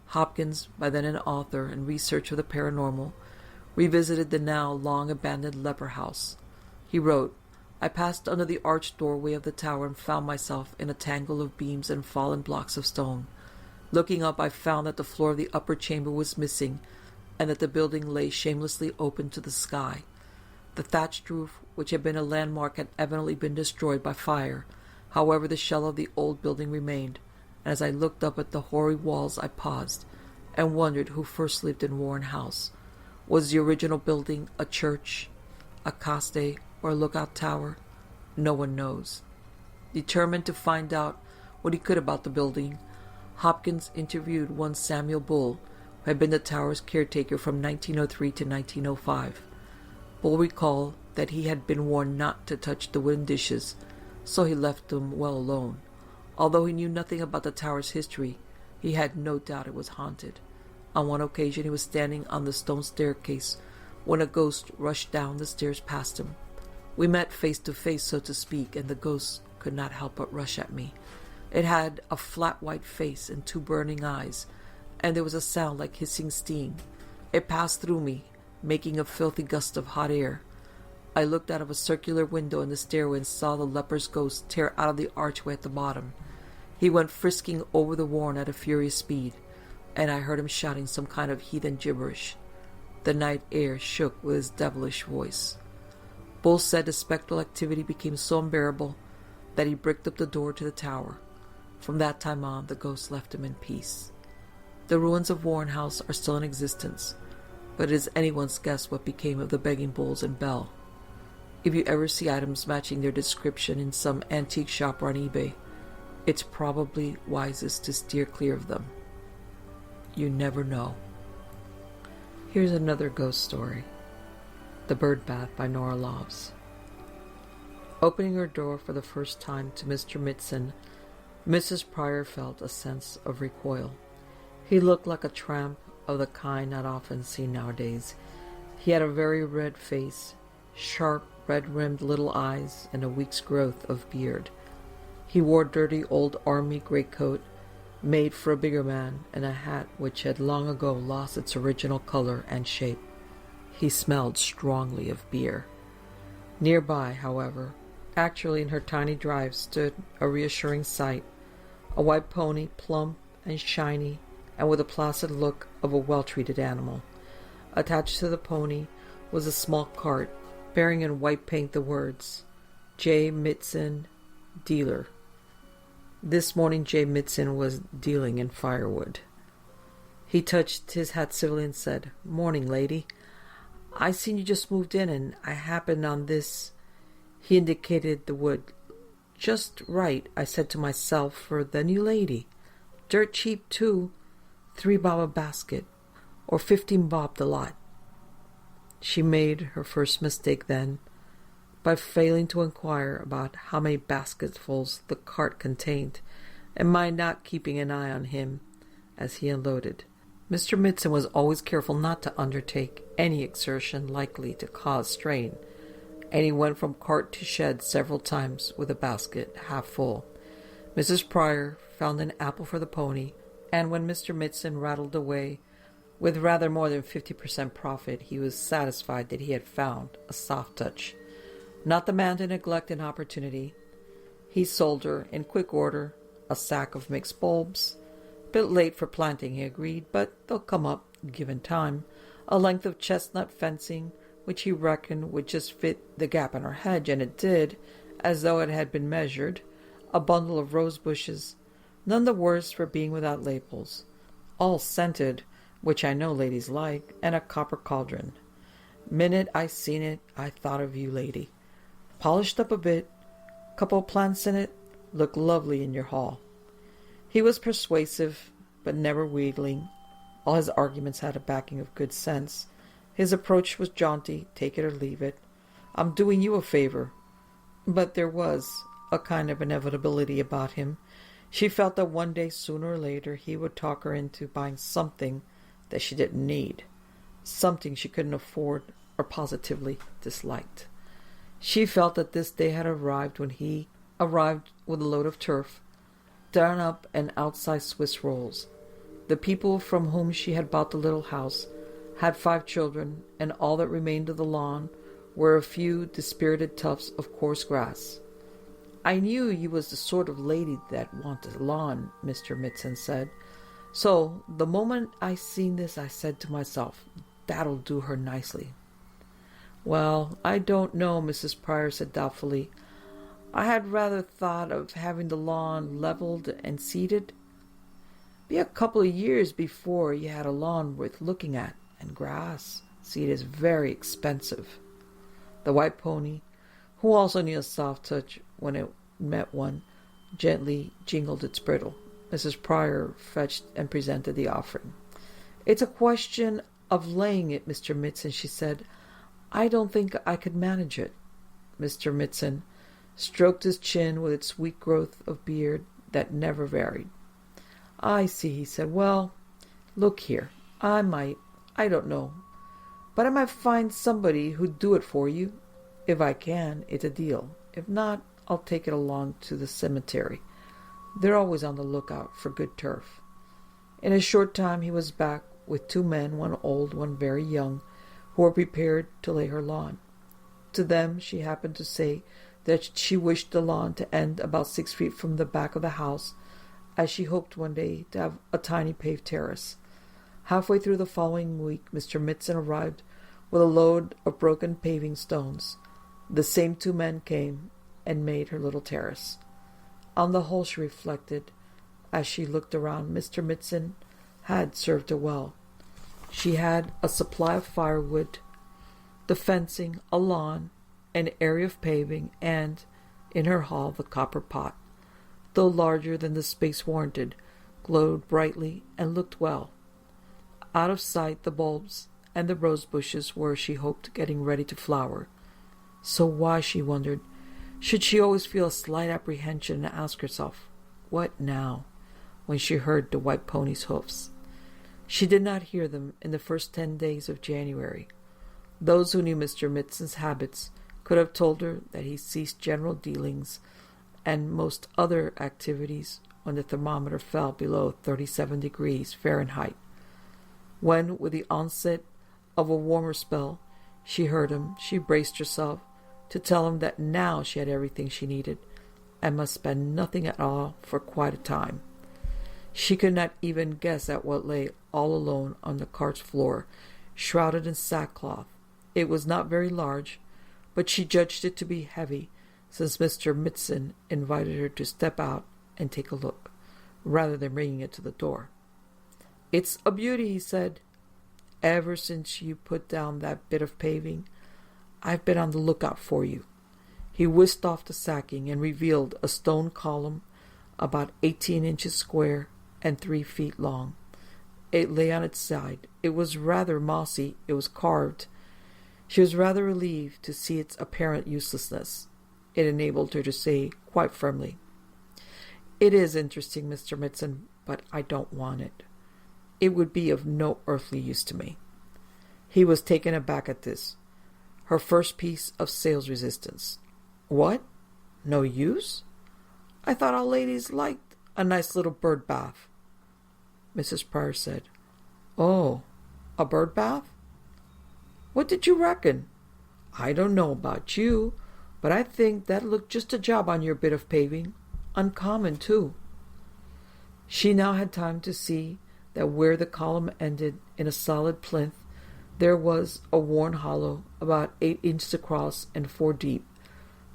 Hopkins, by then an author and researcher of the paranormal, revisited the now long-abandoned Leper House. He wrote, "I passed under the arched doorway of the tower and found myself in a tangle of beams and fallen blocks of stone. Looking up, I found that the floor of the upper chamber was missing and that the building lay shamelessly open to the sky. The thatched roof, which had been a landmark, had evidently been destroyed by fire. However, the shell of the old building remained, and as I looked up at the hoary walls, I paused and wondered who first lived in Warren House. Was the original building a church, a caste, or a lookout tower? No one knows." Determined to find out what he could about the building, Hopkins interviewed one Samuel Bull, who had been the tower's caretaker from 1903 to 1905. Bull recalled that he had been warned not to touch the wooden dishes, so he left them well alone. Although he knew nothing about the tower's history, he had no doubt it was haunted. On one occasion he was standing on the stone staircase when a ghost rushed down the stairs past him. We met face to face, so to speak, and the ghost could not help but rush at me. It had a flat white face and 2 burning eyes, and there was a sound like hissing steam. It passed through me, making a filthy gust of hot air. I looked out of a circular window in the stairway and saw the leper's ghost tear out of the archway at the bottom. He went frisking over the Warren at a furious speed, and I heard him shouting some kind of heathen gibberish. The night air shook with his devilish voice. Bull said the spectral activity became so unbearable that he bricked up the door to the tower. From that time on, the ghost left him in peace. The ruins of Warren House are still in existence, but it is anyone's guess what became of the begging bulls and bell. If you ever see items matching their description in some antique shop or on eBay, it's probably wisest to steer clear of them. You never know. Here's another ghost story. The Bird Bath by Nora Loves. Opening her door for the first time to Mr. Mitson, Mrs. Pryor felt a sense of recoil. He looked like a tramp of the kind not often seen nowadays. He had a very red face, sharp, red-rimmed little eyes, and a week's growth of beard. He wore a dirty old army greatcoat, made for a bigger man, and a hat which had long ago lost its original color and shape. He smelled strongly of beer. Nearby, however, actually in her tiny drive, stood a reassuring sight, a white pony, plump and shiny, and with the placid look of a well-treated animal. Attached to the pony was a small cart, bearing in white paint the words, J. Mitson, Dealer. This morning J. Mitson was dealing in firewood. He touched his hat civilly and said, "Morning, lady. I seen you just moved in, and I happened on this." He indicated the wood. "Just right," I said to myself, "for the new lady. Dirt cheap, too. 3 bob a basket, or 15 bob the lot." She made her first mistake then, by failing to inquire about how many basketfuls the cart contained, and my not keeping an eye on him as he unloaded. Mr. Mitson was always careful not to undertake any exertion likely to cause strain, and he went from cart to shed several times with a basket half full. Mrs. Pryor found an apple for the pony, and when Mr. Mitson rattled away with rather more than 50% profit, he was satisfied that he had found a soft touch. Not the man to neglect an opportunity. He sold her, in quick order, a sack of mixed bulbs. Bit late for planting, he agreed, but they'll come up, given time. A length of chestnut fencing, which he reckoned would just fit the gap in her hedge, and it did, as though it had been measured. A bundle of rose bushes, none the worse for being without labels, all scented, which I know ladies like, and a copper cauldron. Minute I seen it, I thought of you, lady. Polished up a bit, couple of plants in it, look lovely in your hall. He was persuasive, but never wheedling. All his arguments had a backing of good sense. His approach was jaunty, take it or leave it. I'm doing you a favor. But there was a kind of inevitability about him. She felt that one day, sooner or later, he would talk her into buying something that she didn't need, something she couldn't afford or positively disliked. She felt that this day had arrived when he arrived with a load of turf, done up in outsized Swiss rolls. The people from whom she had bought the little house had 5 children, and all that remained of the lawn were a few dispirited tufts of coarse grass. "I knew you was the sort of lady that wanted a lawn," Mr. Mitson said. "So, the moment I seen this, I said to myself, that'll do her nicely." "Well, I don't know," Mrs. Pryor said doubtfully. "I had rather thought of having the lawn leveled and seeded. Be a couple of years before you had a lawn worth looking at, and grass. Seed is very expensive." The white pony, who also knew a soft touch when it met one, gently jingled its bridle. Mrs. Pryor fetched and presented the offering. "It's a question of laying it, Mr. Mitson," she said. "I don't think I could manage it." Mr. Mitson stroked his chin with its sweet growth of beard that never varied. "I see," he said. "Well, look here. I don't know, but I might find somebody who'd do it for you. If I can, it's a deal. If not, I'll take it along to the cemetery. They're always on the lookout for good turf." In a short time he was back with 2 men, one old, one very young, who were prepared to lay her lawn. To them she happened to say that she wished the lawn to end about 6 feet from the back of the house, as she hoped one day to have a tiny paved terrace. Halfway through the following week Mr. Mitson arrived with a load of broken paving stones. The same 2 men came and made her little terrace. On the whole, she reflected, as she looked around, Mr. Mitson had served her well. She had a supply of firewood, the fencing, a lawn, an area of paving, and, in her hall, the copper pot, though larger than the space warranted, glowed brightly and looked well. Out of sight, the bulbs and the rose bushes were, she hoped, getting ready to flower. So why, she wondered, should she always feel a slight apprehension and ask herself, what now, when she heard the white pony's hoofs? She did not hear them in the first 10 days of January. Those who knew Mr. Mitson's habits could have told her that he ceased general dealings and most other activities when the thermometer fell below 37 degrees Fahrenheit. When, with the onset of a warmer spell, she heard him, she braced herself to tell him that now she had everything she needed and must spend nothing at all for quite a time. She could not even guess at what lay all alone on the cart's floor, shrouded in sackcloth. It was not very large, but she judged it to be heavy, since Mr. Mitson invited her to step out and take a look, rather than bringing it to the door. "It's a beauty," he said. "Ever since you put down that bit of paving, I've been on the lookout for you." He whisked off the sacking and revealed a stone column about 18 inches square and 3 feet long. It lay on its side. It was rather mossy. It was carved. She was rather relieved to see its apparent uselessness. It enabled her to say quite firmly, "It is interesting, Mr. Mitson, but I don't want it. It would be of no earthly use to me." He was taken aback at this. Her first piece of sales resistance. "What? No use? I thought all ladies liked a nice little bird bath." Mrs. Pryor said, "Oh, a bird bath? What did you reckon? I don't know about you, but I think that looked just a job on your bit of paving. Uncommon, too." She now had time to see that where the column ended in a solid plinth, there was a worn hollow about 8 inches across and 4 deep.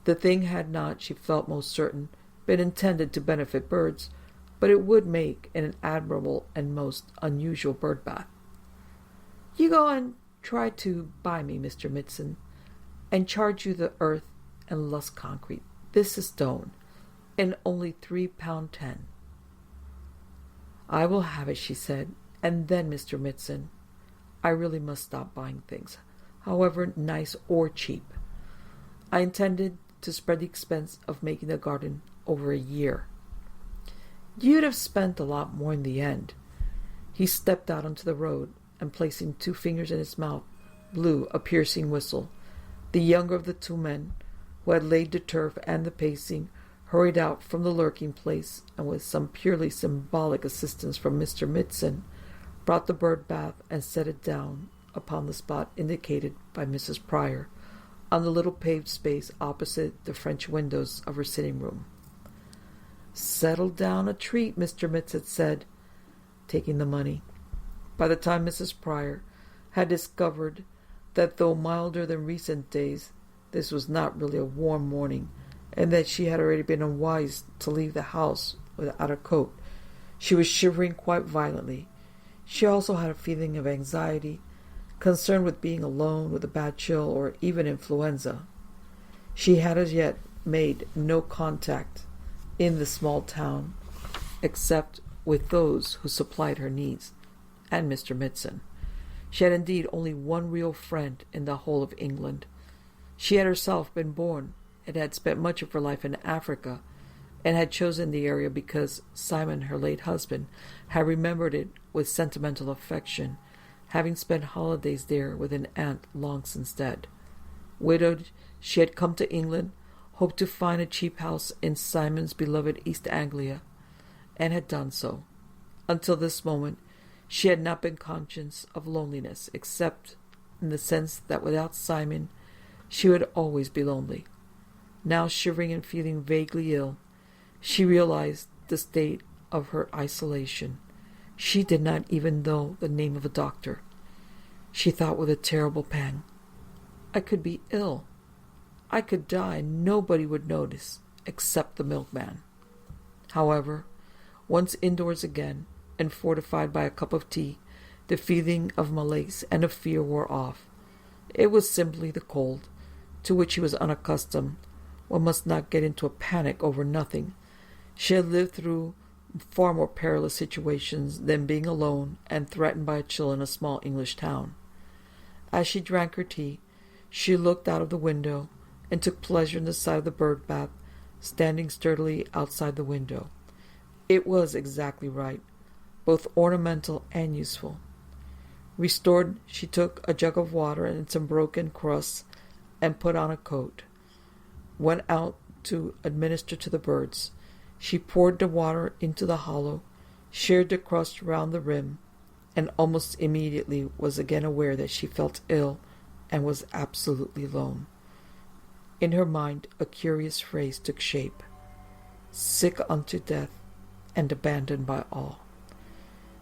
The thing had not, she felt most certain, been intended to benefit birds, but it would make an admirable and most unusual bird bath. "You go and try to buy me, Mr. Mitson, and charge you the earth and less concrete. This is stone, and only £3.10. "I will have it," she said, "and then, Mr. Mitson, I really must stop buying things, however nice or cheap. I intended to spread the expense of making the garden over a year." "You'd have spent a lot more in the end." He stepped out onto the road and, placing 2 fingers in his mouth, blew a piercing whistle. The younger of the 2 men, who had laid the turf and the pacing, hurried out from the lurking place, and with some purely symbolic assistance from Mr. Mitson, brought the bird bath and set it down upon the spot indicated by Mrs. Pryor, on the little paved space opposite the French windows of her sitting room. "Settled down a treat," Mr. Mitson said, taking the money. By the time Mrs. Pryor had discovered that, though milder than recent days, this was not really a warm morning, and that she had already been unwise to leave the house without a coat, she was shivering quite violently. She also had a feeling of anxiety, concerned with being alone with a bad chill or even influenza. She had as yet made no contact in the small town, except with those who supplied her needs, and Mr. Mitson. She had indeed only one real friend in the whole of England. She had herself been born and had spent much of her life in Africa, and had chosen the area because Simon, her late husband, had remembered it with sentimental affection, having spent holidays there with an aunt long since dead. Widowed, she had come to England, hoped to find a cheap house in Simon's beloved East Anglia, and had done so. Until this moment, she had not been conscious of loneliness, except in the sense that without Simon, she would always be lonely. Now, shivering and feeling vaguely ill, she realized the state of her isolation. She did not even know the name of a doctor. She thought with a terrible pang, I could be ill. I could die and nobody would notice, except the milkman. However, once indoors again, and fortified by a cup of tea, the feeling of malaise and of fear wore off. It was simply the cold, to which she was unaccustomed. One must not get into a panic over nothing. She had lived through far more perilous situations than being alone and threatened by a chill in a small English town. As she drank her tea, she looked out of the window and took pleasure in the sight of the bird bath standing sturdily outside the window. It was exactly right, both ornamental and useful. Restored, she took a jug of water and some broken crusts and put on a coat. Went out to administer to the birds. She poured the water into the hollow, sheared the crust round the rim, and almost immediately was again aware that she felt ill and was absolutely alone. In her mind, a curious phrase took shape: sick unto death and abandoned by all.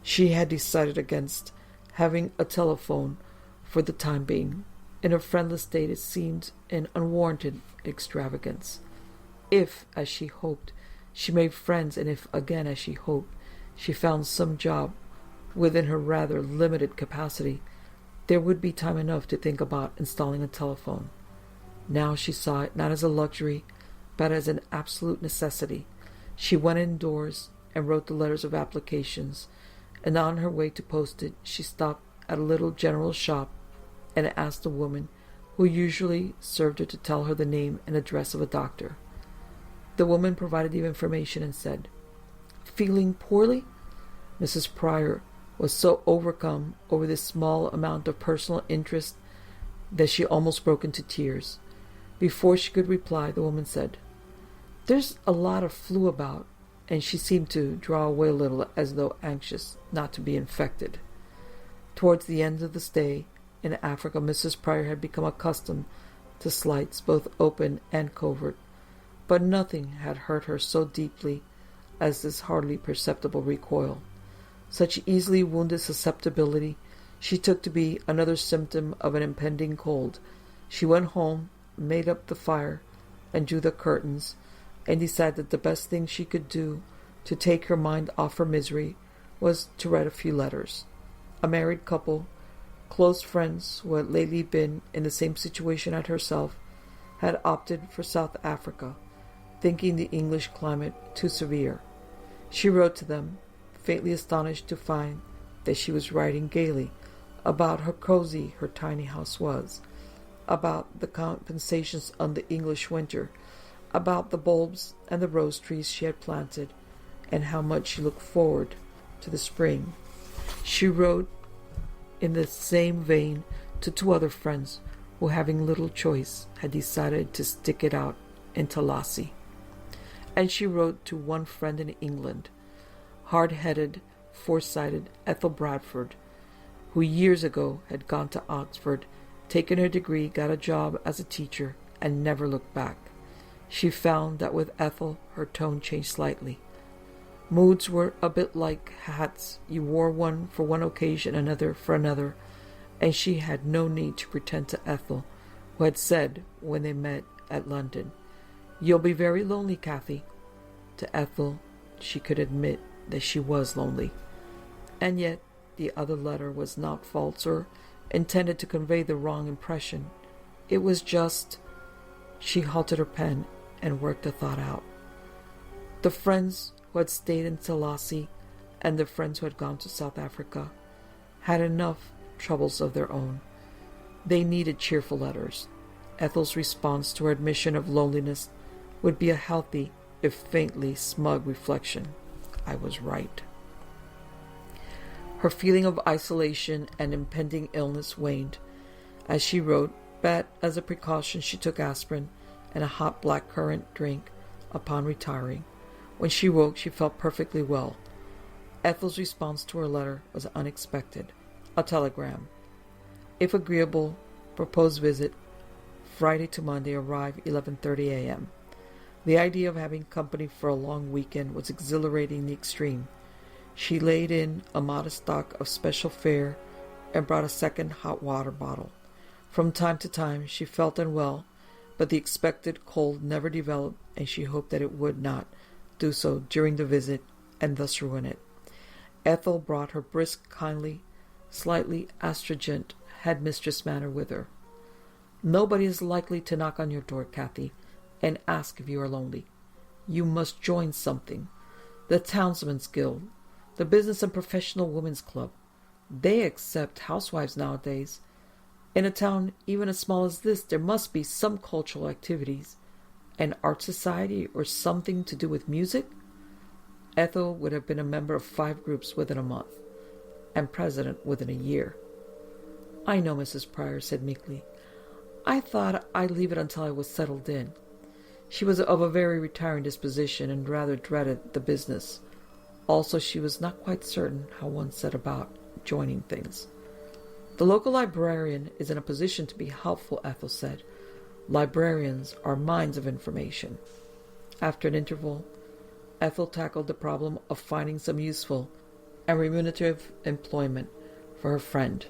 She had decided against having a telephone for the time being. In her friendless state, it seemed an unwarranted extravagance. If, as she hoped, she made friends, and if, again, as she hoped, she found some job within her rather limited capacity, there would be time enough to think about installing a telephone. Now she saw it not as a luxury, but as an absolute necessity. She went indoors and wrote the letters of applications, and on her way to post it, she stopped at a little general shop and asked the woman who usually served her to tell her the name and address of a doctor. The woman provided the information and said, "Feeling poorly?" Mrs. Pryor was so overcome over this small amount of personal interest that she almost broke into tears. Before she could reply, the woman said, "There's a lot of flu about," and she seemed to draw away a little as though anxious not to be infected. Towards the end of the stay in Africa, Mrs. Pryor had become accustomed to slights, both open and covert, but nothing had hurt her so deeply as this hardly perceptible recoil. Such easily wounded susceptibility she took to be another symptom of an impending cold. She went home, made up the fire, and drew the curtains, and decided that the best thing she could do to take her mind off her misery was to write a few letters. A married couple, close friends who had lately been in the same situation as herself, had opted for South Africa, thinking the English climate too severe. She wrote to them, faintly astonished to find that she was writing gaily about how cozy her tiny house was, about the compensations on the English winter, about the bulbs and the rose trees she had planted, and how much she looked forward to the spring. She wrote in the same vein to two other friends who, having little choice, had decided to stick it out in Tallahassee. And she wrote to one friend in England, hard-headed, foresighted Ethel Bradford, who years ago had gone to Oxford, taken her degree, got a job as a teacher, and never looked back. She found that with Ethel her tone changed slightly. Moods were a bit like hats. You wore one for one occasion, another for another, and she had no need to pretend to Ethel, who had said, when they met at London, "You'll be very lonely, Kathy." To Ethel, she could admit that she was lonely. And yet, the other letter was not false or intended to convey the wrong impression. It was just... She halted her pen and worked the thought out. The friends who had stayed in Tallahassee and the friends who had gone to South Africa had enough troubles of their own. They needed cheerful letters. Ethel's response to her admission of loneliness would be a healthy, if faintly smug reflection. I was right. Her feeling of isolation and impending illness waned. As she wrote, but as a precaution she took aspirin and a hot blackcurrant drink upon retiring. When she woke, she felt perfectly well. Ethel's response to her letter was unexpected. A telegram. If agreeable, proposed visit, Friday to Monday, arrive 11:30 a.m. The idea of having company for a long weekend was exhilarating in the extreme. She laid in a modest stock of special fare and brought a second hot water bottle. From time to time she felt unwell, but the expected cold never developed, and she hoped that it would not do so during the visit and thus ruin it. Ethel brought her brisk, kindly, slightly astringent headmistress manner with her. Nobody is likely to knock on your door, Kathy, and ask if you are lonely. You must join something. The Townsmen's Guild, the Business and Professional Women's Club. They accept housewives nowadays. In a town even as small as this, there must be some cultural activities. An art society or something to do with music? Ethel would have been a member of 5 groups within a month, and president within a year. I know, Mrs. Pryor said meekly. I thought I'd leave it until I was settled in. She was of a very retiring disposition and rather dreaded the business. Also, she was not quite certain how one set about joining things. The local librarian is in a position to be helpful, Ethel said. Librarians are mines of information. After an interval, Ethel tackled the problem of finding some useful and remunerative employment for her friend.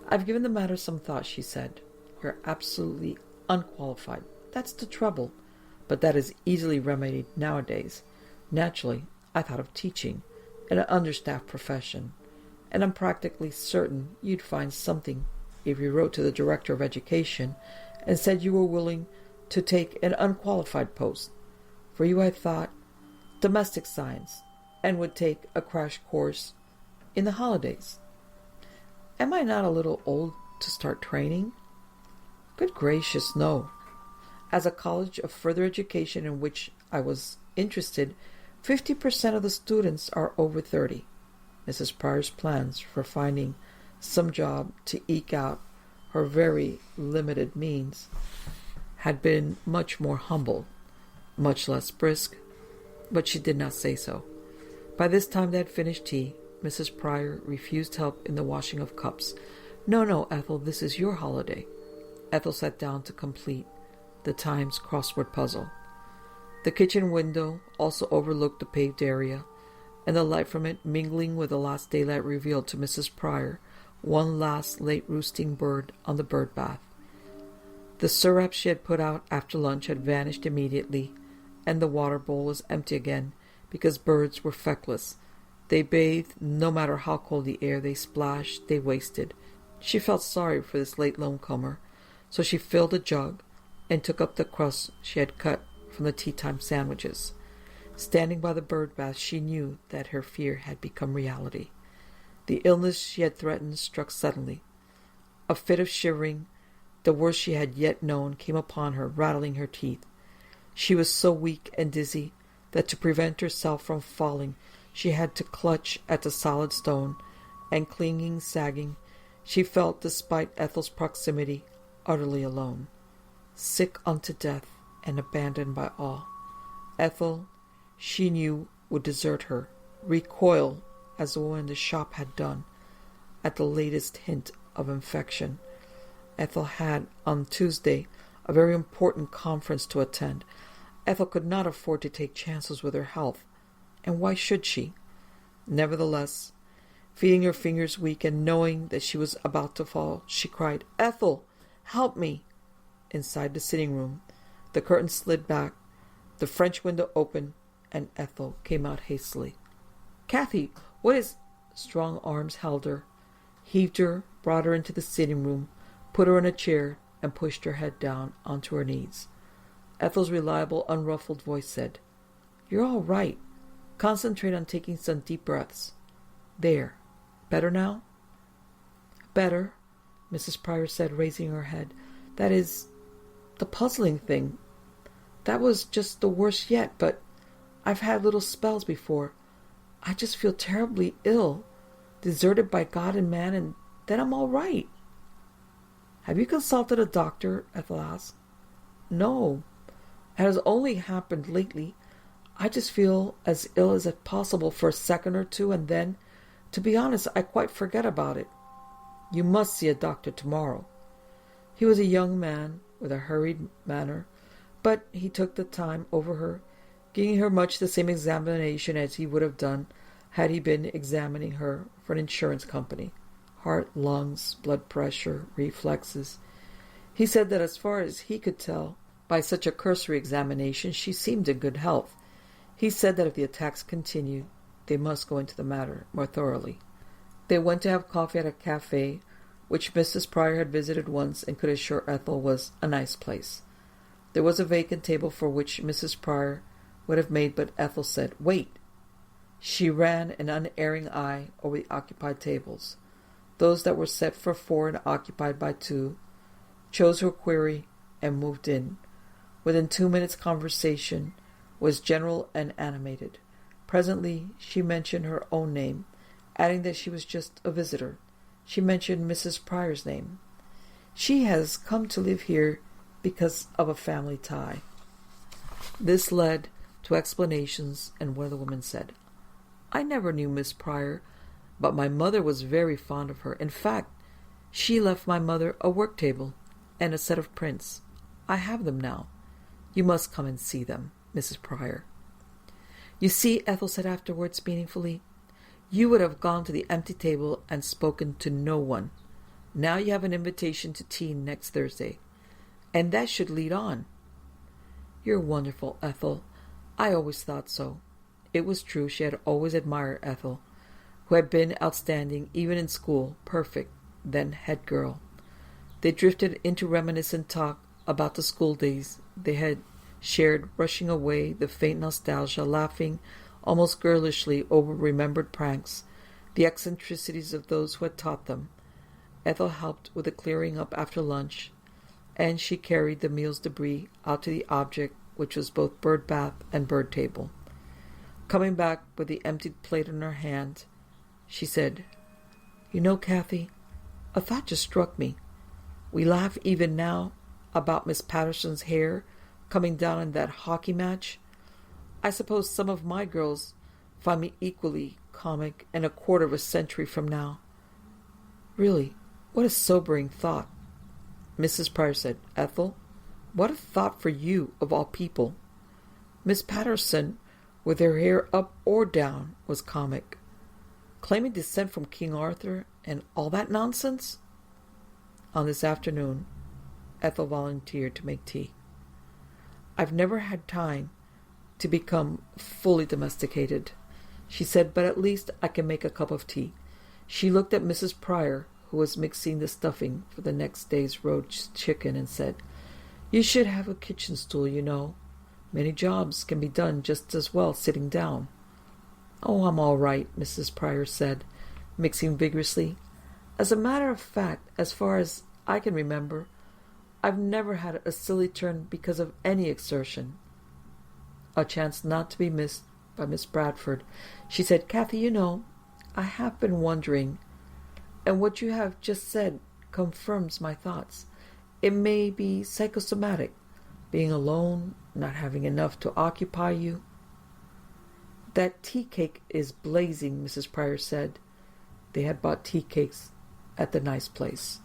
I've given the matter some thought, she said. You're absolutely unqualified. That's the trouble. But that is easily remedied nowadays. Naturally, I thought of teaching, in an understaffed profession, and I'm practically certain you'd find something if you wrote to the Director of Education and said you were willing to take an unqualified post. For you, I thought, domestic science, and would take a crash course in the holidays. Am I not a little old to start training? Good gracious, no. As a college of further education in which I was interested, 50% of the students are over 30. Mrs. Pryor's plans for finding some job to eke out her very limited means had been much more humble, much less brisk, but she did not say so. By this time they had finished tea. Mrs. Pryor refused help in the washing of cups. No, Ethel, this is your holiday. Ethel sat down to complete the Times crossword puzzle. The kitchen window also overlooked the paved area, and the light from it mingling with the last daylight revealed to Mrs. Pryor one last late roosting bird on the bird bath. The syrup she had put out after lunch had vanished immediately, and the water bowl was empty again, because birds were feckless. They bathed no matter how cold the air, they splashed, they wasted. She felt sorry for this late lonecomer, so she filled a jug and took up the crust she had cut from the tea-time sandwiches. Standing by the bird bath, she knew that her fear had become reality. The illness she had threatened struck suddenly. A fit of shivering, the worst she had yet known, came upon her, rattling her teeth. She was so weak and dizzy that to prevent herself from falling, she had to clutch at the solid stone, and clinging, sagging, she felt, despite Ethel's proximity, utterly alone, sick unto death and abandoned by all. Ethel, she knew, would desert her, recoil as the woman in the shop had done at the latest hint of infection. Ethel had, on Tuesday, a very important conference to attend. Ethel could not afford to take chances with her health, and why should she? Nevertheless, feeling her fingers weak and knowing that she was about to fall, she cried, Ethel, help me! Inside the sitting room, the curtain slid back, the French window opened, and Ethel came out hastily. Kathy, what is... Strong arms held her, heaved her, brought her into the sitting room, put her in a chair, and pushed her head down onto her knees. Ethel's reliable, unruffled voice said, You're all right. Concentrate on taking some deep breaths. There. Better now? Better, Mrs. Pryor said, raising her head. That is, The puzzling thing, that was just the worst yet, but I've had little spells before. I just feel terribly ill, deserted by God and man, and then I'm all right. Have you consulted a doctor? Ethel asked. No, it has only happened lately. I just feel as ill as it's possible for a second or two, and then, to be honest, I quite forget about it. You must see a doctor tomorrow. He was a young man with a hurried manner, but he took the time over her, giving her much the same examination as he would have done had he been examining her for an insurance company. Heart, lungs, blood pressure, reflexes. He said that as far as he could tell, by such a cursory examination, she seemed in good health. He said that if the attacks continued, they must go into the matter more thoroughly. They went to have coffee at a cafe, which Mrs. Pryor had visited once and could assure Ethel was a nice place. There was a vacant table for which Mrs. Pryor would have made, but Ethel said, "Wait." She ran an unerring eye over the occupied tables, those that were set for 4 and occupied by 2, chose her query, and moved in. Within 2 minutes' conversation was general and animated. Presently she mentioned her own name, adding that she was just a visitor. She mentioned Mrs. Pryor's name. She has come to live here because of a family tie. This led to explanations, and one of the women said, "I never knew Miss Pryor, but my mother was very fond of her. In fact, she left my mother a work table and a set of prints. I have them now. You must come and see them, Mrs. Pryor." "You see," Ethel said afterwards meaningfully, "you would have gone to the empty table and spoken to no one. Now you have an invitation to tea next Thursday, and that should lead on." "You're wonderful, Ethel. I always thought so." It was true. She had always admired Ethel, who had been outstanding even in school, perfect, then head girl. They drifted into reminiscent talk about the school days they had shared, brushing away the faint nostalgia, laughing almost girlishly over remembered pranks, the eccentricities of those who had taught them. Ethel helped with the clearing up after lunch, and she carried the meal's debris out to the object, which was both bird bath and bird table. Coming back with the emptied plate in her hand, she said, "You know, Kathy, a thought just struck me. We laugh even now about Miss Patterson's hair coming down in that hockey match. I suppose some of my girls find me equally comic in a quarter of a century from now. Really, what a sobering thought." Mrs. Pryor said, "Ethel, what a thought for you, of all people. Miss Patterson, with her hair up or down, was comic. Claiming descent from King Arthur and all that nonsense." On this afternoon, Ethel volunteered to make tea. "I've never had time to become fully domesticated," she said, "but at least I can make a cup of tea." She looked at Mrs. Pryor, who was mixing the stuffing for the next day's roast chicken, and said, "You should have a kitchen stool, you know. Many jobs can be done just as well sitting down." "Oh, I'm all right," Mrs. Pryor said, mixing vigorously. "As a matter of fact, as far as I can remember, I've never had a silly turn because of any exertion." A chance not to be missed by Miss Bradford. She said, "Kathy, you know, I have been wondering, and what you have just said confirms my thoughts. It may be psychosomatic, being alone, not having enough to occupy you." "That tea cake is blazing," Mrs. Pryor said. They had bought tea cakes at the nice place.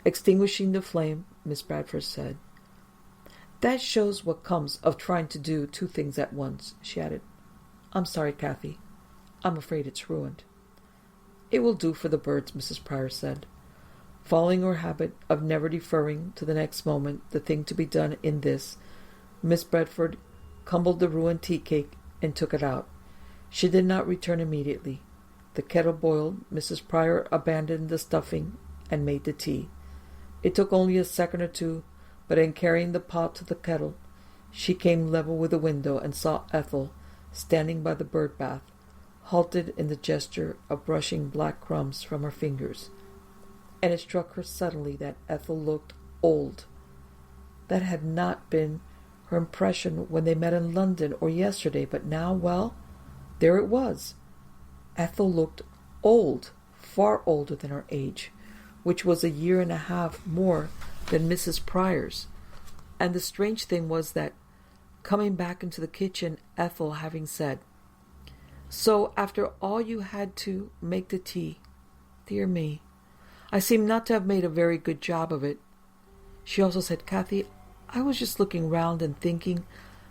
Extinguishing the flame, Miss Bradford said, "That shows what comes of trying to do 2 things at once," she added. "I'm sorry, Kathy. I'm afraid it's ruined." "It will do for the birds," Mrs. Pryor said. Following her habit of never deferring to the next moment the thing to be done in this, Miss Bradford crumbled the ruined tea cake and took it out. She did not return immediately. The kettle boiled. Mrs. Pryor abandoned the stuffing and made the tea. It took only a second or two, but in carrying the pot to the kettle, she came level with the window and saw Ethel standing by the bird bath, halted in the gesture of brushing black crumbs from her fingers. And it struck her suddenly that Ethel looked old. That had not been her impression when they met in London or yesterday, but now, well, there it was. Ethel looked old, far older than her age, which was a year and a half more than Mrs. Pryor's. And the strange thing was that, coming back into the kitchen, Ethel having said, "So, after all you had to make the tea, dear me, I seem not to have made a very good job of it." She also said, "Kathy, I was just looking round and thinking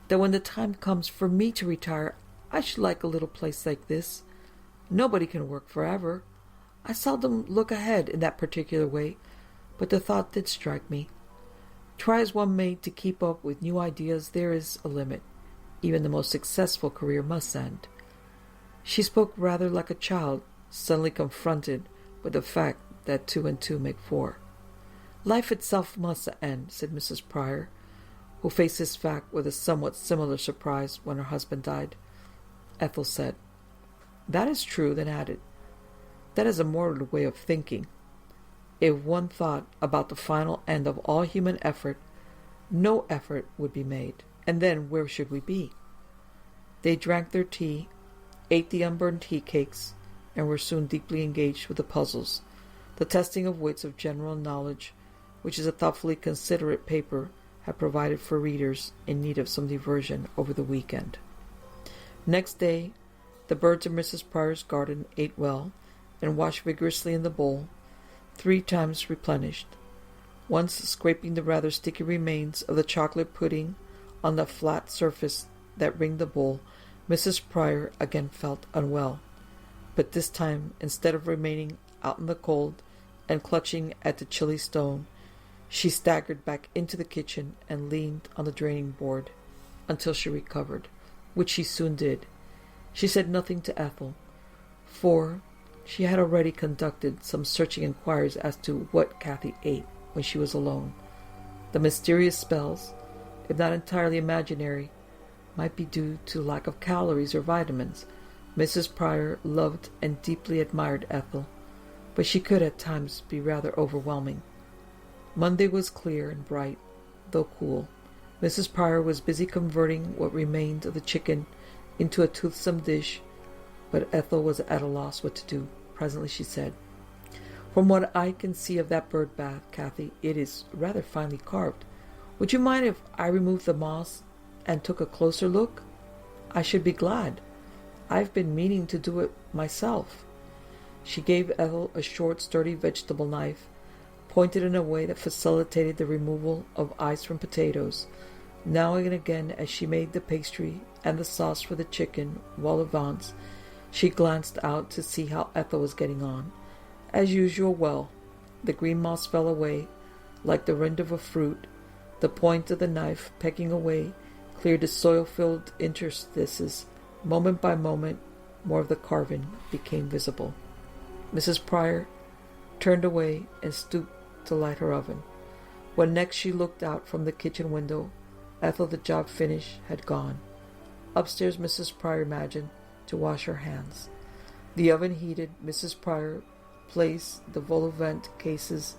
that when the time comes for me to retire, I should like a little place like this. Nobody can work forever. I seldom look ahead in that particular way, but the thought did strike me. Try as one may to keep up with new ideas, there is a limit. Even the most successful career must end." She spoke rather like a child suddenly confronted with the fact that 2 and 2 make 4. "Life itself must end," said Mrs. Pryor, who faced this fact with a somewhat similar surprise when her husband died. Ethel said, "That is true," then added, "That is a morbid way of thinking. If one thought about the final end of all human effort, no effort would be made, and then where should we be?" They drank their tea, ate the unburned tea cakes, and were soon deeply engaged with the puzzles, the testing of wits of general knowledge, which is a thoughtfully considerate paper had provided for readers in need of some diversion over the weekend. Next day, the birds of Mrs. Pryor's garden ate well and washed vigorously in the bowl, 3 times replenished. Once scraping the rather sticky remains of the chocolate pudding on the flat surface that ringed the bowl, Mrs. Pryor again felt unwell. But this time, instead of remaining out in the cold and clutching at the chilly stone, she staggered back into the kitchen and leaned on the draining board until she recovered, which she soon did. She said nothing to Ethel, for she had already conducted some searching inquiries as to what Kathy ate when she was alone. The mysterious spells, if not entirely imaginary, might be due to lack of calories or vitamins. Mrs. Pryor loved and deeply admired Ethel, but she could at times be rather overwhelming. Monday was clear and bright, though cool. Mrs. Pryor was busy converting what remained of the chicken into a toothsome dish, but Ethel was at a loss what to do. Presently she said, "From what I can see of that bird bath, Kathy, it is rather finely carved. Would you mind if I removed the moss and took a closer look?" "I should be glad. I've been meaning to do it myself." She gave Ethel a short, sturdy vegetable knife, pointed in a way that facilitated the removal of ice from potatoes. Now and again, as she made the pastry and the sauce for the chicken vol au vent, she glanced out to see how Ethel was getting on. As usual, well. The green moss fell away, like the rind of a fruit. The point of the knife, pecking away, cleared the soil-filled interstices. Moment by moment, more of the carving became visible. Mrs. Pryor turned away and stooped to light her oven. When next she looked out from the kitchen window, Ethel, the job finished, had gone. Upstairs, Mrs. Pryor imagined, to wash her hands. The oven heated, Mrs. Pryor placed the vol au vent cases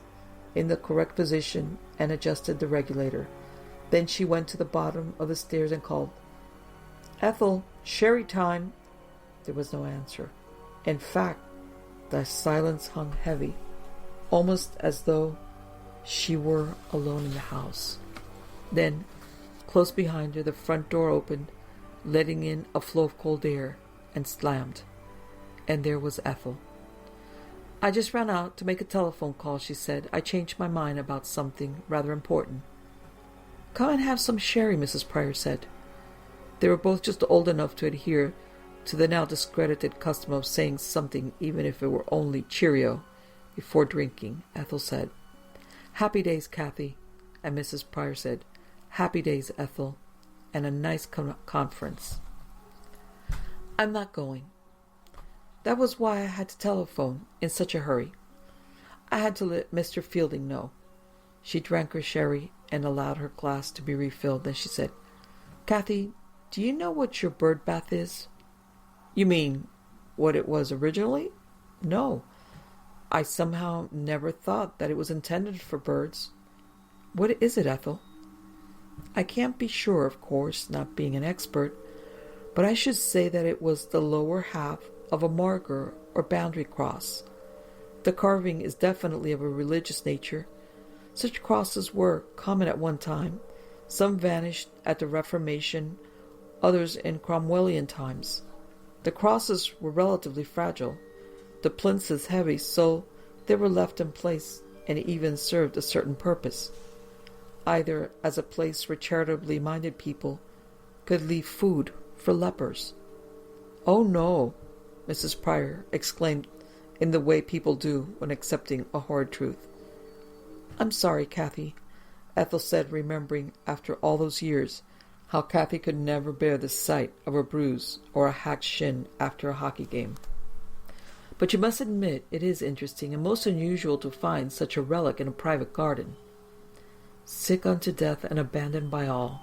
in the correct position and adjusted the regulator. Then she went to the bottom of the stairs and called, "Ethel, sherry time." There was no answer. In fact, the silence hung heavy, almost as though she were alone in the house. Then, close behind her, the front door opened, letting in a flow of cold air, and slammed. And there was Ethel. "I just ran out to make a telephone call," she said. "I changed my mind about something rather important." "Come and have some sherry," Mrs. Pryor said. They were both just old enough to adhere to the now discredited custom of saying something, even if it were only cheerio, before drinking. Ethel said, "Happy days, Kathy," and Mrs. Pryor said, "Happy days, Ethel, and a nice conference." "I'm not going. That was why I had to telephone in such a hurry. I had to let Mr. Fielding know." She drank her sherry and allowed her glass to be refilled. Then she said, "Kathy, do you know what your bird bath is?" "You mean what it was originally?" "No. I somehow never thought that it was intended for birds." "What is it, Ethel?" I can't be sure, of course, not being an expert, but I should say that it was the lower half of a marker or boundary cross. The carving is definitely of a religious nature. Such crosses were common at one time. Some vanished at the Reformation, others in Cromwellian times. The crosses were relatively fragile, the plinths heavy, so they were left in place and even served a certain purpose, either as a place where charitably minded people could leave food for lepers. "Oh no," Mrs. Pryor exclaimed in the way people do when accepting a hard truth. "I'm sorry, Kathy," Ethel said, remembering after all those years how Kathy could never bear the sight of a bruise or a hacked shin after a hockey game. "But you must admit it is interesting and most unusual to find such a relic in a private garden." Sick unto death and abandoned by all.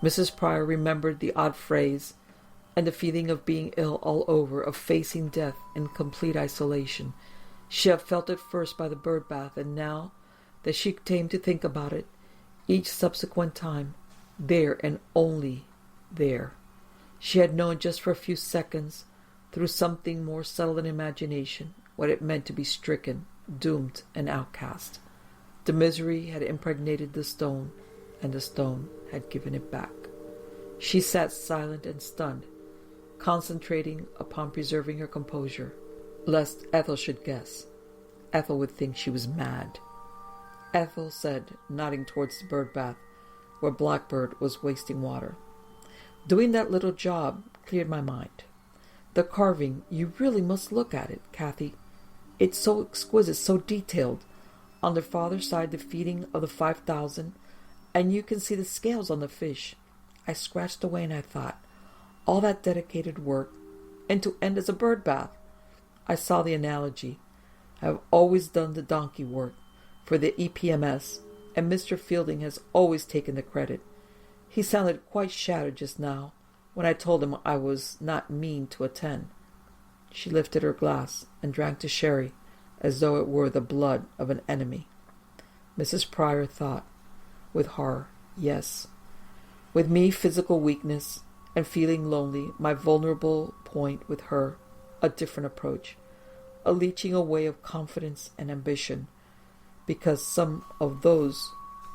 Mrs. Pryor remembered the odd phrase and the feeling of being ill all over, of facing death in complete isolation. She had felt it first by the bird bath, and now that she came to think about it, each subsequent time, there and only there, she had known just for a few seconds, through something more subtle than imagination, what it meant to be stricken, doomed, and outcast. The misery had impregnated the stone, and the stone had given it back. She sat silent and stunned, concentrating upon preserving her composure, lest Ethel should guess. Ethel would think she was mad. Ethel said, nodding towards the bird bath, where Blackbird was wasting water, "Doing that little job cleared my mind. The carving, you really must look at it, Kathy. It's so exquisite, so detailed. On the farther side, the feeding of the 5,000, and you can see the scales on the fish. I scratched away and I thought, all that dedicated work, and to end as a bird bath. I saw the analogy. I have always done the donkey work for the EPMS, and Mr. Fielding has always taken the credit. He sounded quite shattered just now when I told him I was not mean to attend." She lifted her glass and drank the sherry as though it were the blood of an enemy. Mrs. Pryor thought, with horror, yes. With me, physical weakness and feeling lonely, my vulnerable point with her, a different approach, a leeching away of confidence and ambition, because some of those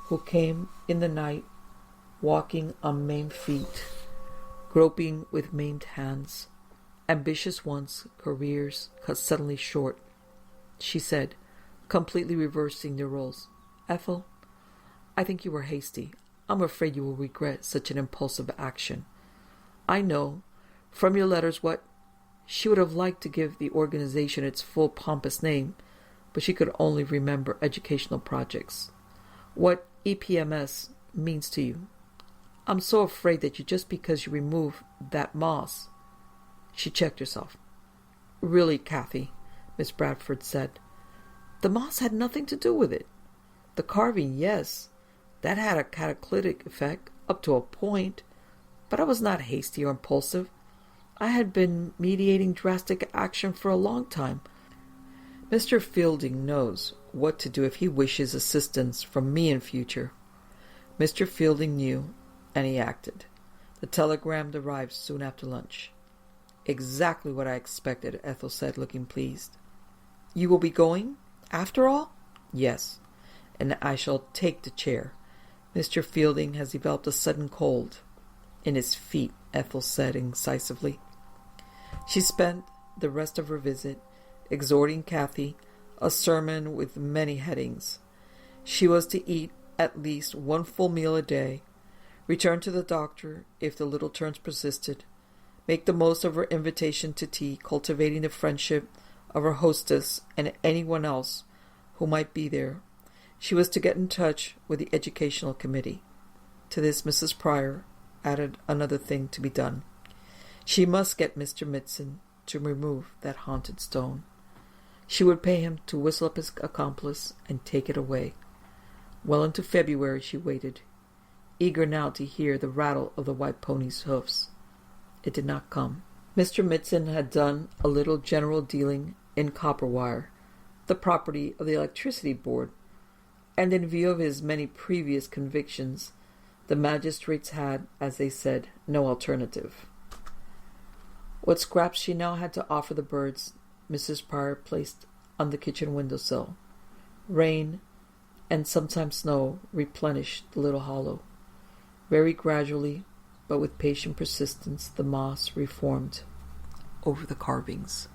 who came in the night, walking on maimed feet, groping with maimed hands, ambitious ones, careers cut suddenly short, she said, completely reversing their roles. "Ethel, I think you were hasty. I'm afraid you will regret such an impulsive action. I know, from your letters, what she would have liked to give the organization its full pompous name, but she could only remember educational projects. What EPMS means to you. I'm so afraid that just because you remove that moss—" She checked herself. "Really, Kathy," Miss Bradford said, "the moss had nothing to do with it. The carving, yes, that had a catalytic effect up to a point, but I was not hasty or impulsive. I had been mediating drastic action for a long time. Mr. Fielding knows what to do if he wishes assistance from me in future." Mr. Fielding knew, and he acted. The telegram arrived soon after lunch. "Exactly what I expected," Ethel said, looking pleased. "You will be going, after all?" "Yes, and I shall take the chair. Mr. Fielding has developed a sudden cold." "In his feet," Ethel said incisively. She spent the rest of her visit exhorting Kathy, a sermon with many headings. She was to eat at least one full meal a day, return to the doctor if the little turns persisted, make the most of her invitation to tea, cultivating the friendship of her hostess and anyone else who might be there. She was to get in touch with the educational committee. To this, Mrs. Pryor added another thing to be done. She must get Mr. Mitson to remove that haunted stone. She would pay him to whistle up his accomplice and take it away. Well into February she waited, eager now to hear the rattle of the white pony's hoofs. It did not come. Mr. Mitson had done a little general dealing in copper wire, the property of the electricity board, and in view of his many previous convictions, The magistrates had, as they said, no alternative. What scraps she now had to offer the birds, Mrs. Pryor placed on the kitchen windowsill. Rain, and sometimes snow, replenished the little hollow. Very gradually, but with patient persistence, the moss reformed over the carvings.